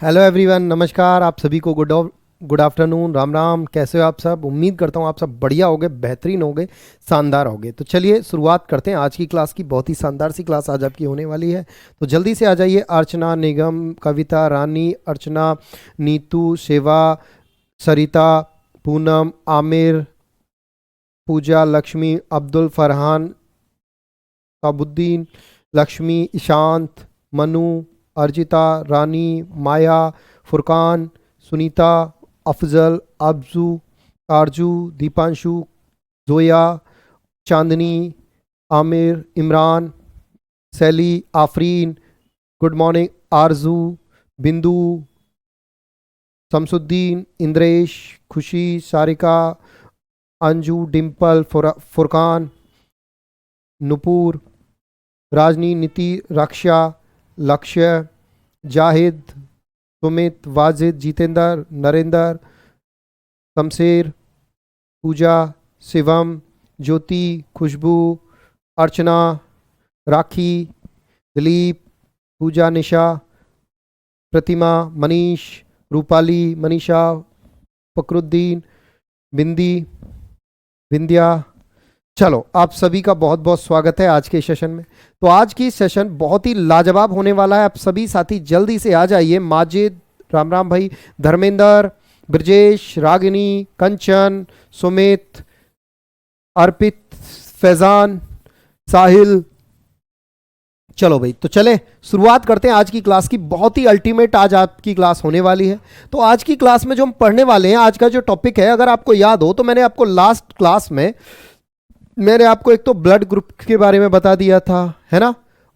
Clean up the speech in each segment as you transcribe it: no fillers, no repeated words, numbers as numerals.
Hello everyone, नमस्कार। आप सभी को गुड आफ्टरनून, राम राम। कैसे हो आप सब? उम्मीद करता हूँ आप सब बढ़िया होगे, बेहतरीन होगे, शानदार होगे। तो चलिए शुरुआत करते हैं आज की क्लास की। बहुत ही शानदार सी क्लास आज आपकी होने वाली है। तो जल्दी से आ जाइए। अर्चना, निगम, कविता, रानी, अर्चना, नीतू, शिवा, सरिता, पूनम, आमिर, पूजा, लक्ष्मी, अब्दुल, फरहान, काबुद्दीन, लक्ष्मी, ईशांत, मनु, अर्जिता, रानी, माया, फुरकान, सुनीता, अफजल, अब्जू, आरजू, दीपांशु, जोया, चांदनी, आमिर, इमरान, सैली, आफरीन, गुड मॉर्निंग, आरजू, बिंदु, शमसुद्दीन, इंद्रेश, खुशी, सारिका, अंजू, डिम्पल, फुरकान, नुपुर, राजनी, नीति, रक्षा, लक्ष्य, जाहिद, सुमित, वाजिद, जितेंद्र, नरेंद्र, शमशेर, पूजा, शिवम, ज्योति, खुशबू, अर्चना, राखी, दिलीप, पूजा, निशा, प्रतिमा, मनीष, रूपाली, मनीषा, फकरुद्दीन, बिंदी, विंध्या। चलो, आप सभी का बहुत बहुत स्वागत है आज के सेशन में। तो आज की सेशन बहुत ही लाजवाब होने वाला है। आप सभी साथी जल्दी से आ जाइए। माजिद, राम राम भाई, धर्मेंद्र, ब्रजेश, रागिनी, कंचन, सुमित, अर्पित, फैजान, साहिल। चलो भाई, तो चले शुरुआत करते हैं आज की क्लास की। बहुत ही अल्टीमेट आज आपकी क्लास होने वाली है। तो आज की क्लास में जो हम पढ़ने वाले हैं, आज का जो टॉपिक है, अगर आपको याद हो तो मैंने आपको लास्ट क्लास में एक तो ब्लड ग्रुप के बारे में बता दिया था, है ना,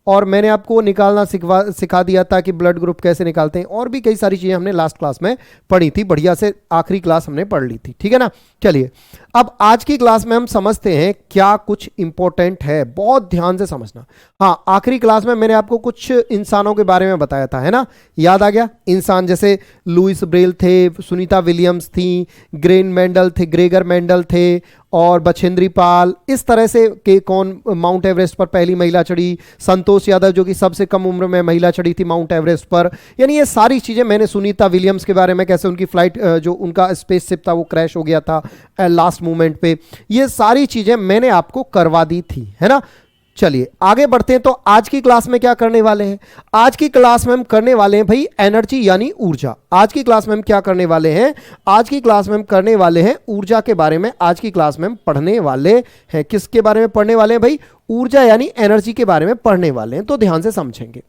और मैंने आपको निकालना सिखा दिया था कि ब्लड ग्रुप कैसे निकालते हैं, और भी कई सारी चीज़ें हमने लास्ट क्लास में पढ़ी थी। बढ़िया से आखिरी क्लास हमने पढ़ ली थी, ठीक है ना। चलिए, अब आज की क्लास में हम समझते हैं क्या कुछ इंपॉर्टेंट है। बहुत ध्यान से समझना। हाँ, आखिरी क्लास में मैंने आपको कुछ इंसानों के बारे में बताया था, है ना, याद आ गया। इंसान जैसे लुइस ब्रेल थे, सुनीता विलियम्स थी, ग्रेगर मेंडल थे, और बछेंद्री पाल। इस तरह से के कौन माउंट एवरेस्ट पर पहली महिला चढ़ी, संतोष यादव जो कि सबसे कम उम्र में महिला चढ़ी थी माउंट एवरेस्ट पर। यानी ये सारी चीज़ें मैंने, सुनीता विलियम्स के बारे में, कैसे उनकी फ्लाइट, जो उनका स्पेसशिप था वो क्रैश हो गया था लास्ट मोमेंट पे, ये सारी चीज़ें मैंने आपको करवा दी थी, है ना। चलिए आगे बढ़ते हैं। तो आज की क्लास में क्या करने वाले हैं? आज की क्लास में हम करने वाले हैं भाई एनर्जी यानी ऊर्जा। आज की क्लास में हम क्या करने वाले हैं? आज की क्लास में हम करने वाले हैं ऊर्जा के बारे में। आज की क्लास में हम पढ़ने वाले हैं, किसके बारे में पढ़ने वाले हैं भाई? ऊर्जा यानी एनर्जी के बारे में पढ़ने वाले हैं। तो ध्यान से समझेंगे।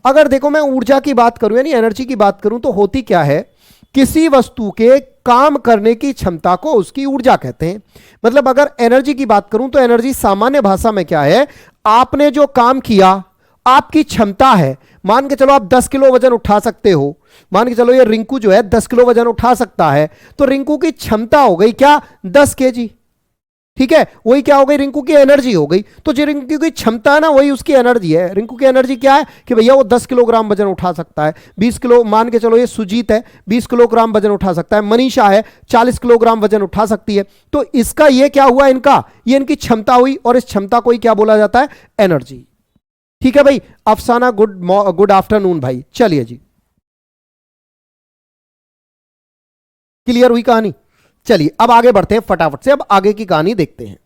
अगर देखो, मैं ऊर्जा की बात करूं यानी एनर्जी की बात करूं, तो होती क्या है? किसी वस्तु के काम करने की क्षमता को उसकी ऊर्जा कहते हैं। मतलब अगर एनर्जी की बात करूं तो एनर्जी सामान्य भाषा में क्या है? आपने जो काम किया, आपकी क्षमता है। मान के चलो आप 10 किलो वजन उठा सकते हो। मान के चलो ये रिंकू जो है 10 किलो वजन उठा सकता है, तो रिंकू की क्षमता हो गई क्या? 10 केजी। ठीक है, वही क्या हो गई? रिंकू की एनर्जी हो गई। तो जो रिंकू की क्षमता है ना, वही उसकी एनर्जी है। रिंकू की एनर्जी क्या है कि भैया वो 10 किलोग्राम वजन उठा सकता है। 20 किलो, मान के चलो ये सुजीत है, 20 किलोग्राम वजन उठा सकता है। मनीषा है, 40 किलोग्राम वजन उठा सकती है। तो इसका ये क्या हुआ? इनका ये इनकी क्षमता हुई, और इस क्षमता को ही क्या बोला जाता है? एनर्जी। ठीक है भाई। अफसाना, गुड आफ्टरनून भाई। चलिए जी, क्लियर हुई कहानी? चलिए अब आगे बढ़ते हैं फटाफट से। अब आगे की कहानी देखते हैं।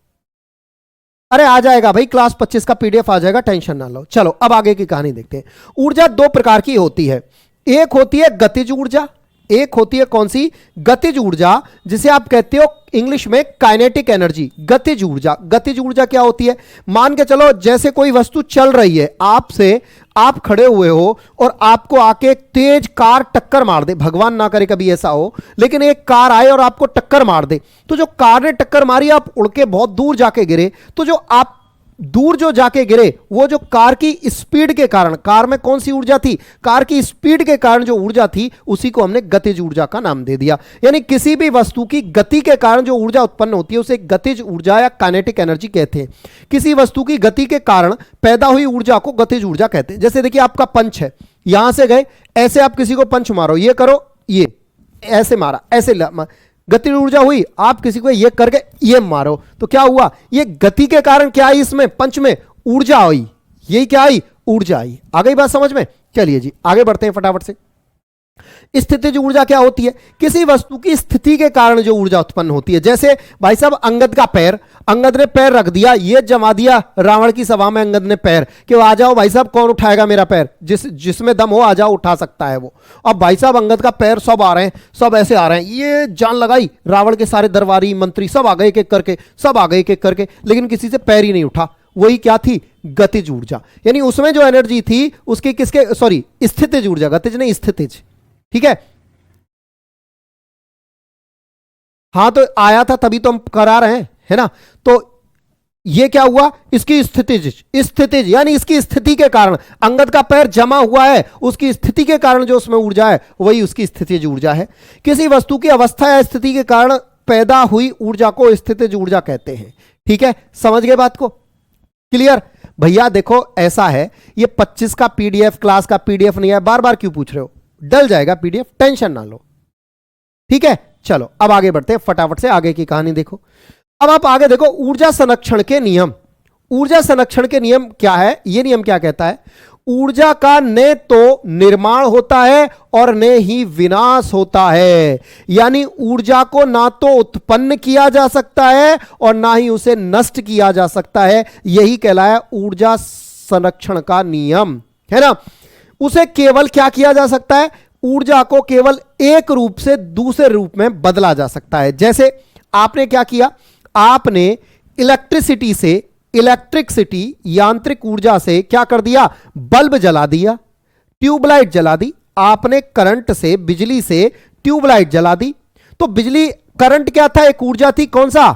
अरे आ जाएगा भाई, क्लास 25 का पीडीएफ आ जाएगा, टेंशन ना लो। चलो अब आगे की कहानी देखते हैं। ऊर्जा दो प्रकार की होती है। एक होती है गतिज ऊर्जा, एक होती है कौन सी? गतिज ऊर्जा, जिसे आप कहते हो इंग्लिश में काइनेटिक एनर्जी। गतिज ऊर्जा। गतिज ऊर्जा क्या होती है? मान के चलो जैसे कोई वस्तु चल रही है, आपसे, आप खड़े हुए हो और आपको आके एक तेज कार टक्कर मार दे, भगवान ना करे कभी ऐसा हो, लेकिन एक कार आए और आपको टक्कर मार दे, तो जो कार ने टक्कर मारी, आप उड़ के बहुत दूर जाके गिरे, तो जो आप दूर जो जाके गिरे, वो जो कार की स्पीड के कारण, कार में कौन सी ऊर्जा थी? कार की स्पीड के कारण जो ऊर्जा थी, उसी को हमने गतिज ऊर्जा का नाम दे दिया। यानी किसी भी वस्तु की गति के कारण जो ऊर्जा उत्पन्न होती है, उसे गतिज ऊर्जा या काइनेटिक एनर्जी कहते हैं। किसी वस्तु की गति के कारण पैदा हुई ऊर्जा को गतिज ऊर्जा कहते हैं। जैसे देखिए, आपका पंच है, यहां से गए, ऐसे आप किसी को पंच मारो, ये करो, ये ऐसे मारा, ऐसे गति ऊर्जा हुई। आप किसी को ये करके ये मारो, तो क्या हुआ? ये गति के कारण क्या आई? इसमें पंच में ऊर्जा आई। यही क्या आई? ऊर्जा आई। आ गई बात समझ में? चलिए जी आगे बढ़ते हैं फटाफट से। स्थितिज ऊर्जा क्या होती है? किसी वस्तु की स्थिति के कारण जो ऊर्जा उत्पन्न होती है। जैसे भाई साहब अंगद का पैर, अंगद ने पैर रख दिया, ये जमा दिया रावण की सभा में अंगद ने पैर कि आ जाओ भाई साहब, कौन उठाएगा मेरा पैर, जिसमें दम हो आ जाओ, उठा सकता है वो। अब भाई साहब अंगद का पैर सब आ रहे हैं, सब ऐसे आ रहे हैं, ये जान लगाई, रावण के सारे दरबारी मंत्री सब आ गए एक एक करके, सब आ गए एक एक करके, लेकिन किसी से पैर ही नहीं उठा। वही क्या थी? गतिज ऊर्जा। यानी उसमें जो एनर्जी थी उसकी किसके, सॉरी स्थितिज ऊर्जा, गतिज नहीं स्थितिज, ठीक है। हाँ तो आया था तभी तो हम करा रहे हैं, है ना। तो ये क्या हुआ? इसकी स्थितिज, स्थितिज यानी इसकी स्थिति के कारण, अंगद का पैर जमा हुआ है, उसकी स्थिति के कारण जो उसमें ऊर्जा है वही उसकी स्थितिज ऊर्जा है। किसी वस्तु की अवस्था या स्थिति के कारण पैदा हुई ऊर्जा को स्थितिज ऊर्जा कहते हैं। ठीक है, समझ गए बात को? क्लियर? भैया देखो ऐसा है, ये 25 का पीडीएफ, क्लास का पीडीएफ नहीं है, बार बार क्यों पूछ रहे हो? डल जाएगा पीडीएफ, टेंशन ना लो, ठीक है। चलो अब आगे बढ़ते हैं, फटाफट से आगे की कहानी देखो। अब आप आगे देखो, ऊर्जा संरक्षण के नियम। ऊर्जा संरक्षण के नियम क्या है? ये नियम क्या कहता है? ऊर्जा का न तो निर्माण होता है और न ही विनाश होता है। यानी ऊर्जा को ना तो उत्पन्न किया जा सकता है और ना ही उसे नष्ट किया जा सकता है। यही कहलाया ऊर्जा संरक्षण का नियम, है ना। उसे केवल क्या किया जा सकता है? ऊर्जा को केवल एक रूप से दूसरे रूप में बदला जा सकता है। जैसे आपने क्या किया? आपने इलेक्ट्रिसिटी से, इलेक्ट्रिसिटी यांत्रिक ऊर्जा से क्या कर दिया? बल्ब जला दिया, ट्यूबलाइट जला दी। आपने करंट से, बिजली से ट्यूबलाइट जला दी। तो बिजली, करंट क्या था? एक ऊर्जा थी, कौन सा?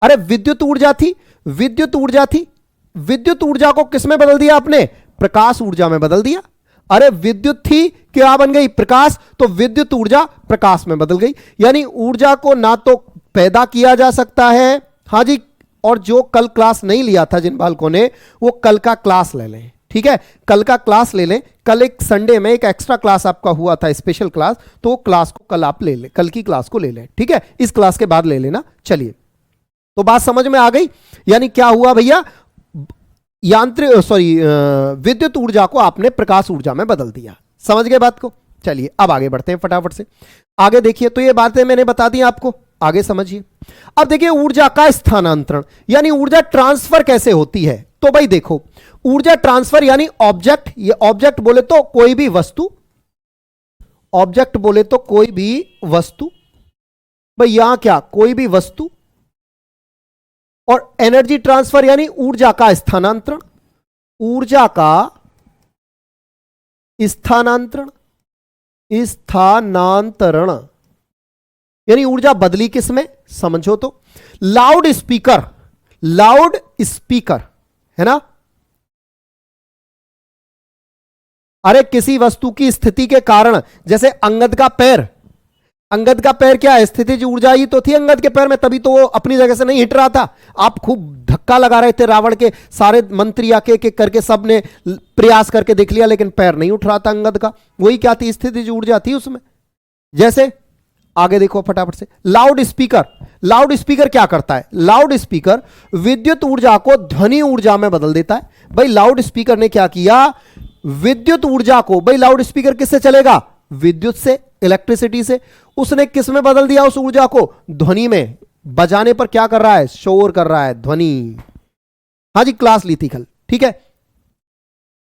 अरे विद्युत ऊर्जा थी, विद्युत ऊर्जा थी। विद्युत ऊर्जा को किस में बदल दिया आपने? प्रकाश ऊर्जा में बदल दिया। अरे विद्युत थी, क्या बन गई? प्रकाश। तो विद्युत ऊर्जा प्रकाश में बदल गई। यानी ऊर्जा को ना तो पैदा किया जा सकता है, हां जी, और जो कल क्लास नहीं लिया था जिन बालकों ने, वो कल का क्लास ले लें, ठीक है। कल का क्लास ले लें। कल एक संडे में एक एक्स्ट्रा क्लास आपका हुआ था, स्पेशल क्लास, तो वो क्लास को कल आप ले लें, कल की क्लास को ले लें, ठीक है। इस क्लास के बाद ले लेना। चलिए, तो बात समझ में आ गई। यानी क्या हुआ भैया? यांत्रिक, सॉरी, विद्युत ऊर्जा को आपने प्रकाश ऊर्जा में बदल दिया। समझ गए बात को? चलिए अब आगे बढ़ते हैं फटाफट से। आगे देखिए, तो ये बातें मैंने बता दी आपको, आगे समझिए। अब देखिए ऊर्जा का स्थानांतरण, यानी ऊर्जा ट्रांसफर कैसे होती है। तो भाई देखो, ऊर्जा ट्रांसफर यानी ऑब्जेक्ट, ये ऑब्जेक्ट बोले तो कोई भी वस्तु, ऑब्जेक्ट बोले तो कोई भी वस्तु, भाई यहां क्या? कोई भी वस्तु। और एनर्जी ट्रांसफर यानी ऊर्जा का स्थानांतरण, ऊर्जा का स्थानांतरण, स्थानांतरण यानी ऊर्जा बदली किसमें? समझो तो, लाउड स्पीकर, लाउड स्पीकर, है ना। अरे किसी वस्तु की स्थिति के कारण, जैसे अंगद का पैर, अंगद का पैर क्या है? स्थितिज ऊर्जा ही तो थी अंगद के पैर में, तभी तो वो अपनी जगह से नहीं हिट रहा था। आप खूब धक्का लगा रहे थे, रावण के सारे मंत्री आके एक एक करके सबने प्रयास करके देख लिया, लेकिन पैर नहीं उठ रहा था अंगद का। वही क्या थी? स्थितिज ऊर्जा थी उसमें। जैसे आगे देखो फटाफट से, लाउड स्पीकर। लाउड स्पीकर क्या करता है? लाउड स्पीकर विद्युत ऊर्जा को ध्वनि ऊर्जा में बदल देता है। भाई लाउड स्पीकर ने क्या किया? विद्युत ऊर्जा को, भाई लाउड स्पीकर किससे चलेगा? विद्युत से, इलेक्ट्रिसिटी से। उसने किस में बदल दिया उस ऊर्जा को? ध्वनि में। बजाने पर क्या कर रहा है? शोर कर रहा है, ध्वनि। हां जी, क्लास ली थी कल, ठीक है।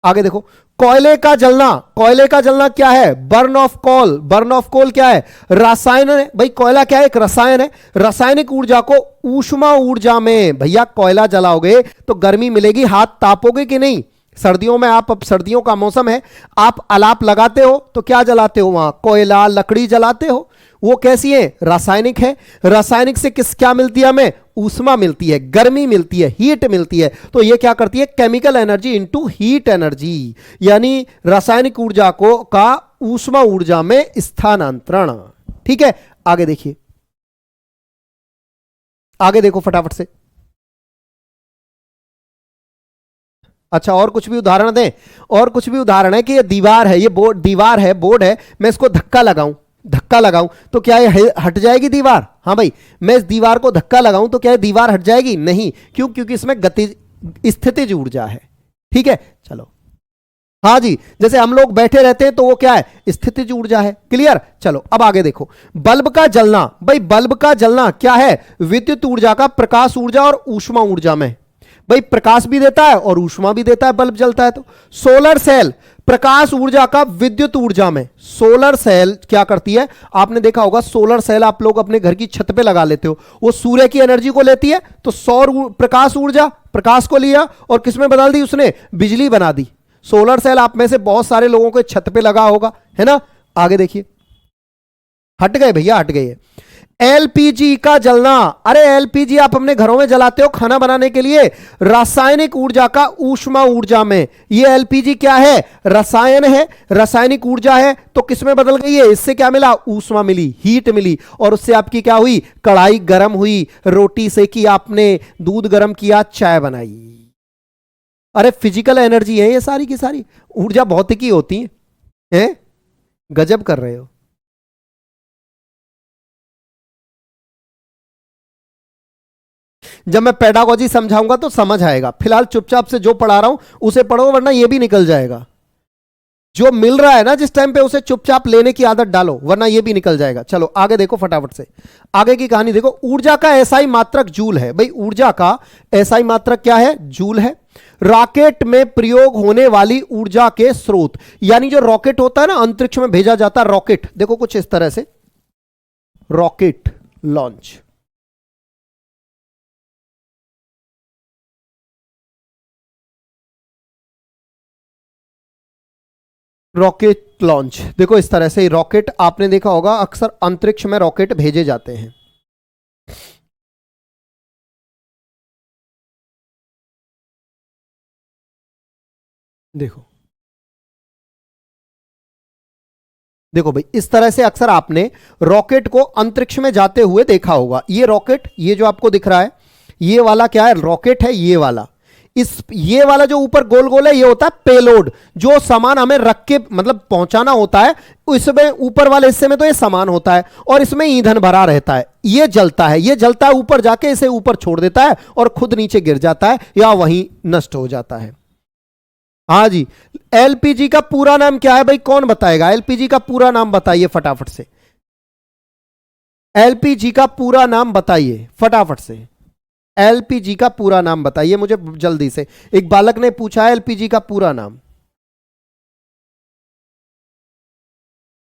आगे देखो, कोयले का जलना। कोयले का जलना क्या है? Burn of coal. Burn of coal क्या है? रसायन है। भाई कोयला क्या है? एक रसायन है। रासायनिक ऊर्जा को ऊष्मा ऊर्जा में, भैया कोयला जलाओगे तो गर्मी मिलेगी, हाथ तापोगे कि नहीं? सर्दियों में आप, अब सर्दियों का मौसम है, आप अलाप लगाते हो तो क्या जलाते हो? वहां कोयला, लकड़ी जलाते हो। वो कैसी है? रासायनिक है। रासायनिक से किस, क्या मिलती है हमें? ऊष्मा मिलती है, गर्मी मिलती है, हीट मिलती है। तो ये क्या करती है? Chemical energy into heat energy, यानी रासायनिक ऊर्जा को का ऊष्मा ऊर्जा में स्थानांतरण। ठीक है, आगे देखिए, आगे देखो फटाफट से। अच्छा, और कुछ भी उदाहरण दें? और कुछ भी उदाहरण है कि ये दीवार है, ये बोर्ड, दीवार है, बोर्ड है, मैं इसको धक्का लगाऊं, धक्का लगाऊं तो क्या ये हट जाएगी दीवार? हाँ भाई, मैं इस दीवार को धक्का लगाऊं तो क्या ये दीवार हट जाएगी? नहीं। क्यों? क्योंकि इसमें गति, स्थितिज ऊर्जा है। ठीक है, चलो हाँ जी, जैसे हम लोग बैठे रहते हैं तो वो क्या है, स्थितिज ऊर्जा है। क्लियर। चलो अब आगे देखो, बल्ब का जलना, भाई बल्ब का जलना क्या है, विद्युत ऊर्जा का प्रकाश ऊर्जा और ऊष्मा ऊर्जा में, भाई प्रकाश भी देता है और ऊष्मा भी देता है, बल्ब जलता है तो। सोलर सेल प्रकाश ऊर्जा का विद्युत ऊर्जा में, सोलर सेल क्या करती है, आपने देखा होगा सोलर सेल आप लोग अपने घर की छत पे लगा लेते हो, वो सूर्य की एनर्जी को लेती है, तो सौर प्रकाश ऊर्जा, प्रकाश को लिया और किसमें बदल दी उसने, बिजली बना दी। सोलर सेल आप में से बहुत सारे लोगों के छत पे लगा होगा, है ना। आगे देखिए, हट गए भैया, हट गए। एलपीजी का जलना, अरे एलपीजी आप अपने घरों में जलाते हो खाना बनाने के लिए, रासायनिक ऊर्जा का ऊष्मा ऊर्जा में। ये एलपीजी क्या है, रसायन है, रासायनिक ऊर्जा है, तो किसमें बदल गई है, इससे क्या मिला, ऊष्मा मिली, हीट मिली, और उससे आपकी क्या हुई, कढ़ाई गर्म हुई, रोटी सेकी आपने, दूध गर्म किया, चाय बनाई। अरे फिजिकल एनर्जी है ये सारी की सारी, ऊर्जा भौतिकी होती है? गजब कर रहे हो। जब मैं पेडागोजी समझाऊंगा तो समझ आएगा, फिलहाल चुपचाप से जो पढ़ा रहा हूं उसे पढ़ो, वरना ये भी निकल जाएगा। जो मिल रहा है ना जिस टाइम पे, उसे चुपचाप लेने की आदत डालो, वरना ये भी निकल जाएगा। चलो आगे देखो फटाफट से, आगे की कहानी देखो। ऊर्जा का एसआई मात्रक जूल है, भाई ऊर्जा का एसआई मात्रक क्या है, जूल है। रॉकेट में प्रयोग होने वाली ऊर्जा के स्रोत, यानी जो रॉकेट होता है ना, अंतरिक्ष में भेजा जाता है रॉकेट, देखो कुछ इस तरह से, रॉकेट लॉन्च, रॉकेट लॉन्च, देखो इस तरह से रॉकेट, आपने देखा होगा अक्सर अंतरिक्ष में रॉकेट भेजे जाते हैं। देखो देखो भाई, इस तरह से अक्सर आपने रॉकेट को अंतरिक्ष में जाते हुए देखा होगा। ये रॉकेट, ये जो आपको दिख रहा है, ये वाला क्या है, रॉकेट है ये वाला। ये वाला जो ऊपर गोल गोल है, ये होता है पेलोड, जो सामान हमें रख के मतलब पहुंचाना होता है। इसमें ऊपर वाले हिस्से में तो ये सामान होता है और इसमें ईंधन भरा रहता है, ये जलता है, ये जलता है, ऊपर जाके इसे ऊपर छोड़ देता है और खुद नीचे गिर जाता है या वहीं नष्ट हो जाता है। हाँ जी, एलपीजी का पूरा नाम क्या है भाई, कौन बताएगा, एलपीजी का पूरा नाम बताइए फटाफट से, एलपीजी का पूरा नाम बताइए फटाफट से, एलपीजी का पूरा नाम बताइए मुझे जल्दी से। एक बालक ने पूछा है एलपीजी का पूरा नाम।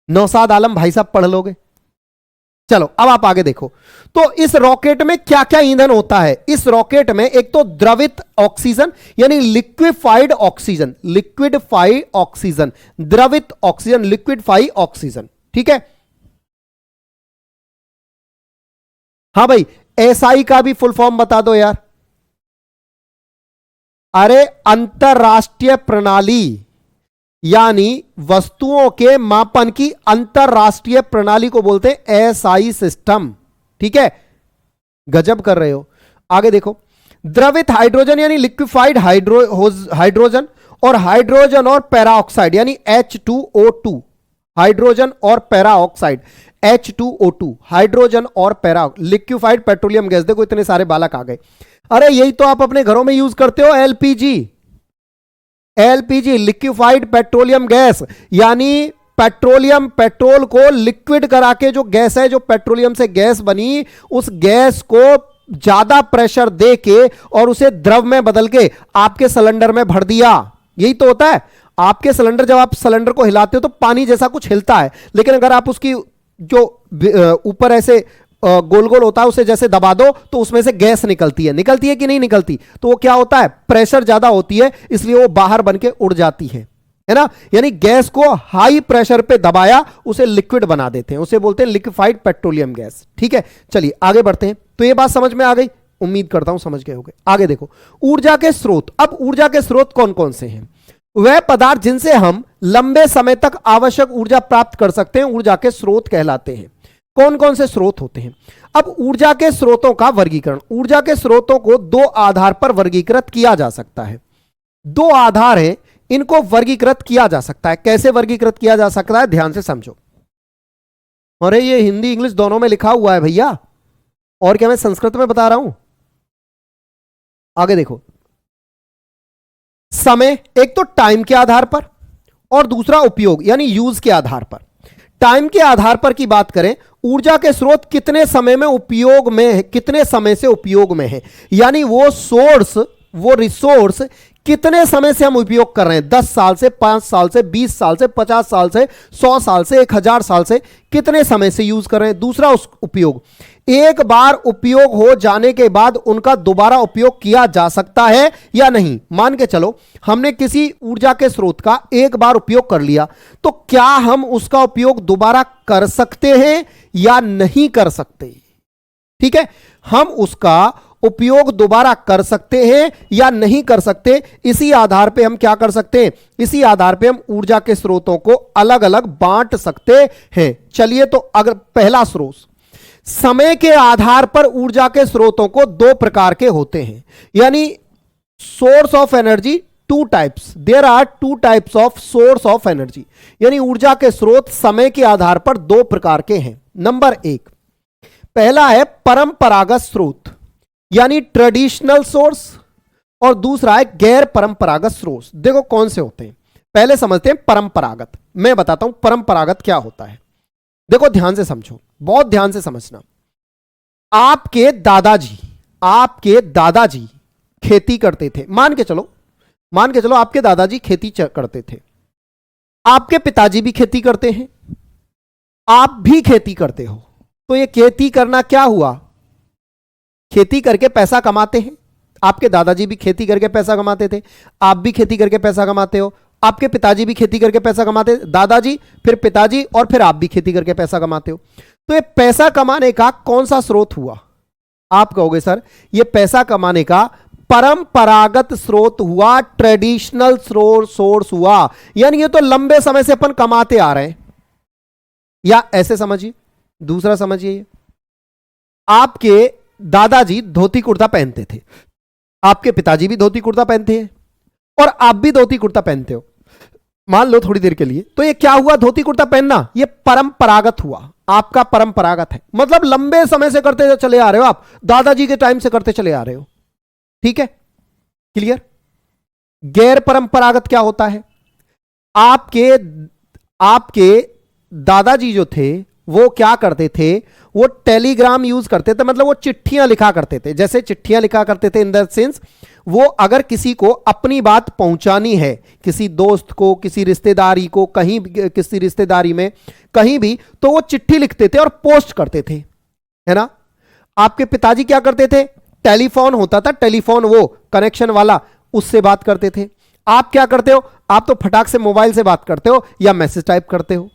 नौसाद आलम भाई साहब पढ़ लोगे। चलो अब आप आगे देखो, तो इस रॉकेट में क्या क्या ईंधन होता है। इस रॉकेट में एक तो द्रवित ऑक्सीजन, यानी लिक्विफाइड ऑक्सीजन, लिक्विडफाइड ऑक्सीजन, द्रवित ऑक्सीजन, लिक्विडफाइड ऑक्सीजन, ठीक है। हाँ भाई, एसआई का भी फुल फॉर्म बता दो यार। अरे अंतरराष्ट्रीय प्रणाली, यानी वस्तुओं के मापन की अंतरराष्ट्रीय प्रणाली को बोलते हैं एसआई सिस्टम, ठीक है। गजब कर रहे हो। आगे देखो, द्रवित हाइड्रोजन यानी लिक्विफाइड हाइड्रोजन, और हाइड्रोजन और पैराऑक्साइड यानी H2O2, हाइड्रोजन और पैराऑक्साइड H2O2, हाइड्रोजन और पैरा, लिक्विफाइड पेट्रोलियम गैस। देखो इतने सारे बालक आ गए। अरे यही तो आप अपने घरों में यूज करते हो, LPG, LPG liquefied petroleum gas, यानी पेट्रोलियम, पेट्रोल को लिक्विड करा के जो गैस है, जो पेट्रोलियम से गैस बनी, उस गैस को ज्यादा प्रेशर दे के और उसे द्रव में बदल के आपके सिलेंडर में भर दिया। यही तो होता है। आपके सिलेंडर, जब आप सिलेंडर को हिलाते हो तो पानी जैसा कुछ हिलता है, लेकिन अगर आप उसकी जो ऊपर ऐसे गोल गोल होता है उसे जैसे दबा दो तो उसमें से गैस निकलती है, निकलती है कि नहीं निकलती, तो वो क्या होता है, प्रेशर ज्यादा होती है, इसलिए वो बाहर बन के उड़ जाती है ना। यानी गैस को हाई प्रेशर पे दबाया, उसे लिक्विड बना देते हैं, उसे बोलते हैं लिक्विफाइड पेट्रोलियम गैस, ठीक है। चलिए आगे बढ़ते हैं। तो ये बात समझ में आ गई, उम्मीद करता हूं समझ गए होंगे। आगे देखो, ऊर्जा के स्रोत। अब ऊर्जा के स्रोत कौन कौन से हैं, वह पदार्थ जिनसे हम लंबे समय तक आवश्यक ऊर्जा प्राप्त कर सकते हैं, ऊर्जा के स्रोत कहलाते हैं। कौन कौन से स्रोत होते हैं। अब ऊर्जा के स्रोतों का वर्गीकरण, ऊर्जा के स्रोतों को दो आधार पर वर्गीकृत किया जा सकता है। दो आधार है, इनको वर्गीकृत किया जा सकता है। कैसे वर्गीकृत किया जा सकता है, ध्यान से समझो। अरे ये हिंदी इंग्लिश दोनों में लिखा हुआ है भैया, और क्या मैं संस्कृत में बता रहा हूं। आगे देखो, समय, एक तो टाइम के आधार पर, और दूसरा उपयोग यानी यूज के आधार पर। टाइम के आधार पर की बात करें, ऊर्जा के स्रोत कितने समय में उपयोग में है, कितने समय से उपयोग में है, यानी वो सोर्स, वो रिसोर्स कितने समय से हम उपयोग कर रहे हैं, 10 साल से, 5 साल से, 20 साल से, 50 साल से, 100 साल से, 1000 साल से, कितने समय से यूज कर रहे हैं। दूसरा उपयोग, एक बार उपयोग हो जाने के बाद उनका दोबारा उपयोग किया जा सकता है या नहीं। मान के चलो हमने किसी ऊर्जा के स्रोत का एक बार उपयोग कर लिया, तो क्या हम उसका उपयोग दोबारा कर सकते हैं या नहीं कर सकते। ठीक है, हम उसका उपयोग दोबारा कर सकते हैं या नहीं कर सकते, इसी आधार पे हम क्या कर सकते हैं, इसी आधार पे हम ऊर्जा के स्रोतों को अलग अलग बांट सकते हैं। चलिए, तो अगर पहला स्रोत, समय के आधार पर ऊर्जा के स्रोतों को दो प्रकार के होते हैं, यानी source of energy two types, there are two types of source of energy, यानी ऊर्जा के स्रोत समय के आधार पर दो प्रकार के हैं। नंबर एक, पहला है परंपरागत स्रोत यानी ट्रेडिशनल सोर्स, और दूसरा है गैर परंपरागत सोर्स। देखो कौन से होते हैं, पहले समझते हैं परंपरागत। मैं बताता हूं परंपरागत क्या होता है। देखो ध्यान से समझो, बहुत ध्यान से समझना। आपके दादाजी खेती करते थे, मान के चलो आपके दादाजी खेती करते थे, आपके पिताजी भी खेती करते हैं, आप भी खेती करते हो। तो ये खेती करना क्या हुआ, खेती करके पैसा कमाते हैं। आपके दादाजी भी खेती करके पैसा कमाते थे, आप भी खेती करके पैसा कमाते हो, आपके पिताजी भी खेती करके पैसा कमाते, दादाजी फिर पिताजी और फिर आप भी खेती करके पैसा कमाते हो। तो ये पैसा कमाने का कौन सा स्रोत हुआ। आप कहोगे सर ये पैसा कमाने का परंपरागत स्रोत हुआ, ट्रेडिशनल सोर्स हुआ, यानी ये तो लंबे समय से अपन कमाते आ रहे हैं। या ऐसे समझिए, दूसरा समझिए, आपके दादाजी धोती कुर्ता पहनते थे, आपके पिताजी भी धोती कुर्ता पहनते हैं और आप भी धोती कुर्ता पहनते हो, मान लो थोड़ी देर के लिए। तो ये क्या हुआ, धोती कुर्ता पहनना ये परंपरागत हुआ, आपका परंपरागत है, मतलब लंबे समय से करते चले आ रहे हो, आप दादाजी के टाइम से करते चले आ रहे हो। ठीक है, क्लियर। गैर परंपरागत क्या होता है, आपके दादाजी जो थे वो क्या करते थे, वो टेलीग्राम यूज करते थे, मतलब वो चिट्ठियां लिखा करते थे। जैसे चिट्ठियां लिखा करते थे इन द सेंस, वो अगर किसी को अपनी बात पहुंचानी है, किसी दोस्त को, किसी रिश्तेदारी को, कहीं किसी रिश्तेदारी में कहीं भी, तो वो चिट्ठी लिखते थे और पोस्ट करते थे, है ना। आपके पिताजी क्या करते थे, टेलीफोन होता था, टेलीफोन वो कनेक्शन वाला, उससे बात करते थे। आप क्या करते हो, आप तो फटाक से मोबाइल से बात करते हो या मैसेज टाइप करते हो।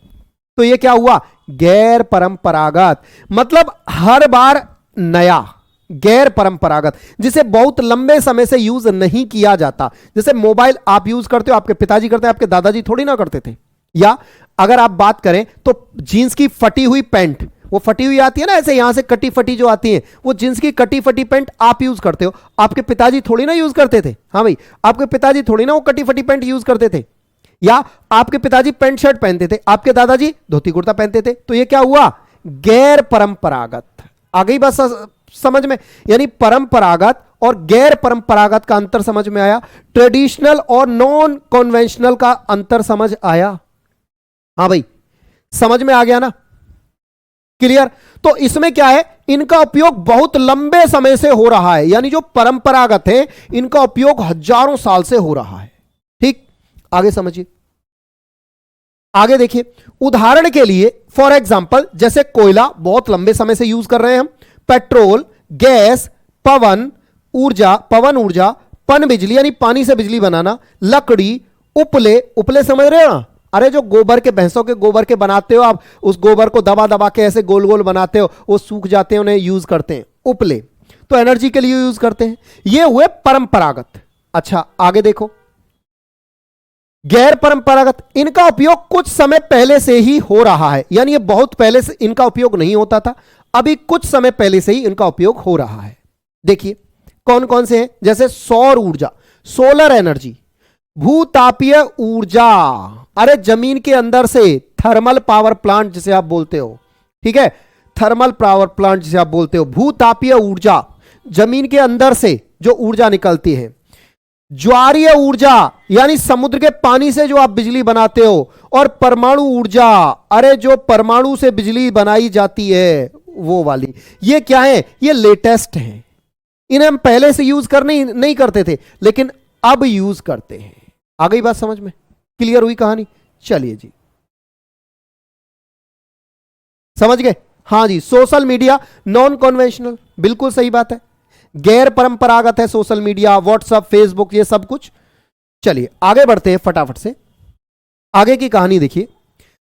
तो ये क्या हुआ, गैर परंपरागत, मतलब हर बार नया। गैर परंपरागत जिसे बहुत लंबे समय से यूज नहीं किया जाता, जैसे मोबाइल आप यूज करते हो, आपके पिताजी करते हैं, आपके दादाजी थोड़ी ना करते थे। या अगर आप बात करें तो जींस की फटी हुई पैंट, वो फटी हुई आती है ना, ऐसे यहां से कटी फटी जो आती है, वो जींस की कटी फटी पैंट आप यूज करते हो, आपके पिताजी थोड़ी ना यूज करते थे। हाँ भाई, आपके पिताजी थोड़ी ना वो कटी फटी पैंट यूज करते थे। या आपके पिताजी पैंट शर्ट पहनते थे, आपके दादाजी धोती कुर्ता पहनते थे। तो ये क्या हुआ, गैर परंपरागत। आ गई बस समझ में, यानी परंपरागत और गैर परंपरागत का अंतर समझ में आया, ट्रेडिशनल और नॉन कन्वेंशनल का अंतर समझ आया। हाँ भाई, समझ में आ गया ना, क्लियर। तो इसमें क्या है, इनका उपयोग बहुत लंबे समय से हो रहा है, यानी जो परंपरागत है इनका उपयोग हजारों साल से हो रहा है। ठीक, आगे समझिए, आगे देखिए। उदाहरण के लिए फॉर एग्जांपल, जैसे कोयला बहुत लंबे समय से यूज कर रहे हैं हम, पेट्रोल, गैस, पवन ऊर्जा, पन बिजली यानी पानी से बिजली बनाना, लकड़ी, उपले समझ रहे हो ना, अरे जो गोबर के, भैंसों के गोबर के बनाते हो आप, उस गोबर को दबा दबा के ऐसे गोल गोल बनाते हो, वो सूख जाते हैं, उन्हें यूज करते हैं, उपले, तो एनर्जी के लिए यूज करते हैं। ये हुए परंपरागत। अच्छा आगे देखो, गैर परंपरागत, इनका उपयोग कुछ समय पहले से ही हो रहा है, यानी ये बहुत पहले से इनका उपयोग नहीं होता था, अभी कुछ समय पहले से ही इनका उपयोग हो रहा है। देखिए कौन कौन से हैं, जैसे सौर ऊर्जा, सोलर एनर्जी, भूतापीय ऊर्जा, अरे जमीन के अंदर से थर्मल पावर प्लांट जिसे आप बोलते हो, ठीक है, थर्मल पावर प्लांट जिसे आप बोलते हो, भूतापीय ऊर्जा, जमीन के अंदर से जो ऊर्जा निकलती है, ज्वारीय ऊर्जा यानी समुद्र के पानी से जो आप बिजली बनाते हो, और परमाणु ऊर्जा, अरे जो परमाणु से बिजली बनाई जाती है वो वाली। ये क्या है? ये लेटेस्ट है, इन्हें हम पहले से यूज करने नहीं करते थे लेकिन अब यूज करते हैं। आ गई बात समझ में? क्लियर हुई कहानी? चलिए जी, समझ गए? हाँ जी, सोशल मीडिया नॉन कन्वेंशनल, बिल्कुल सही बात है, गैर परंपरागत है सोशल मीडिया, व्हाट्सएप, फेसबुक, ये सब कुछ। चलिए आगे बढ़ते हैं फटाफट से, आगे की कहानी देखिए।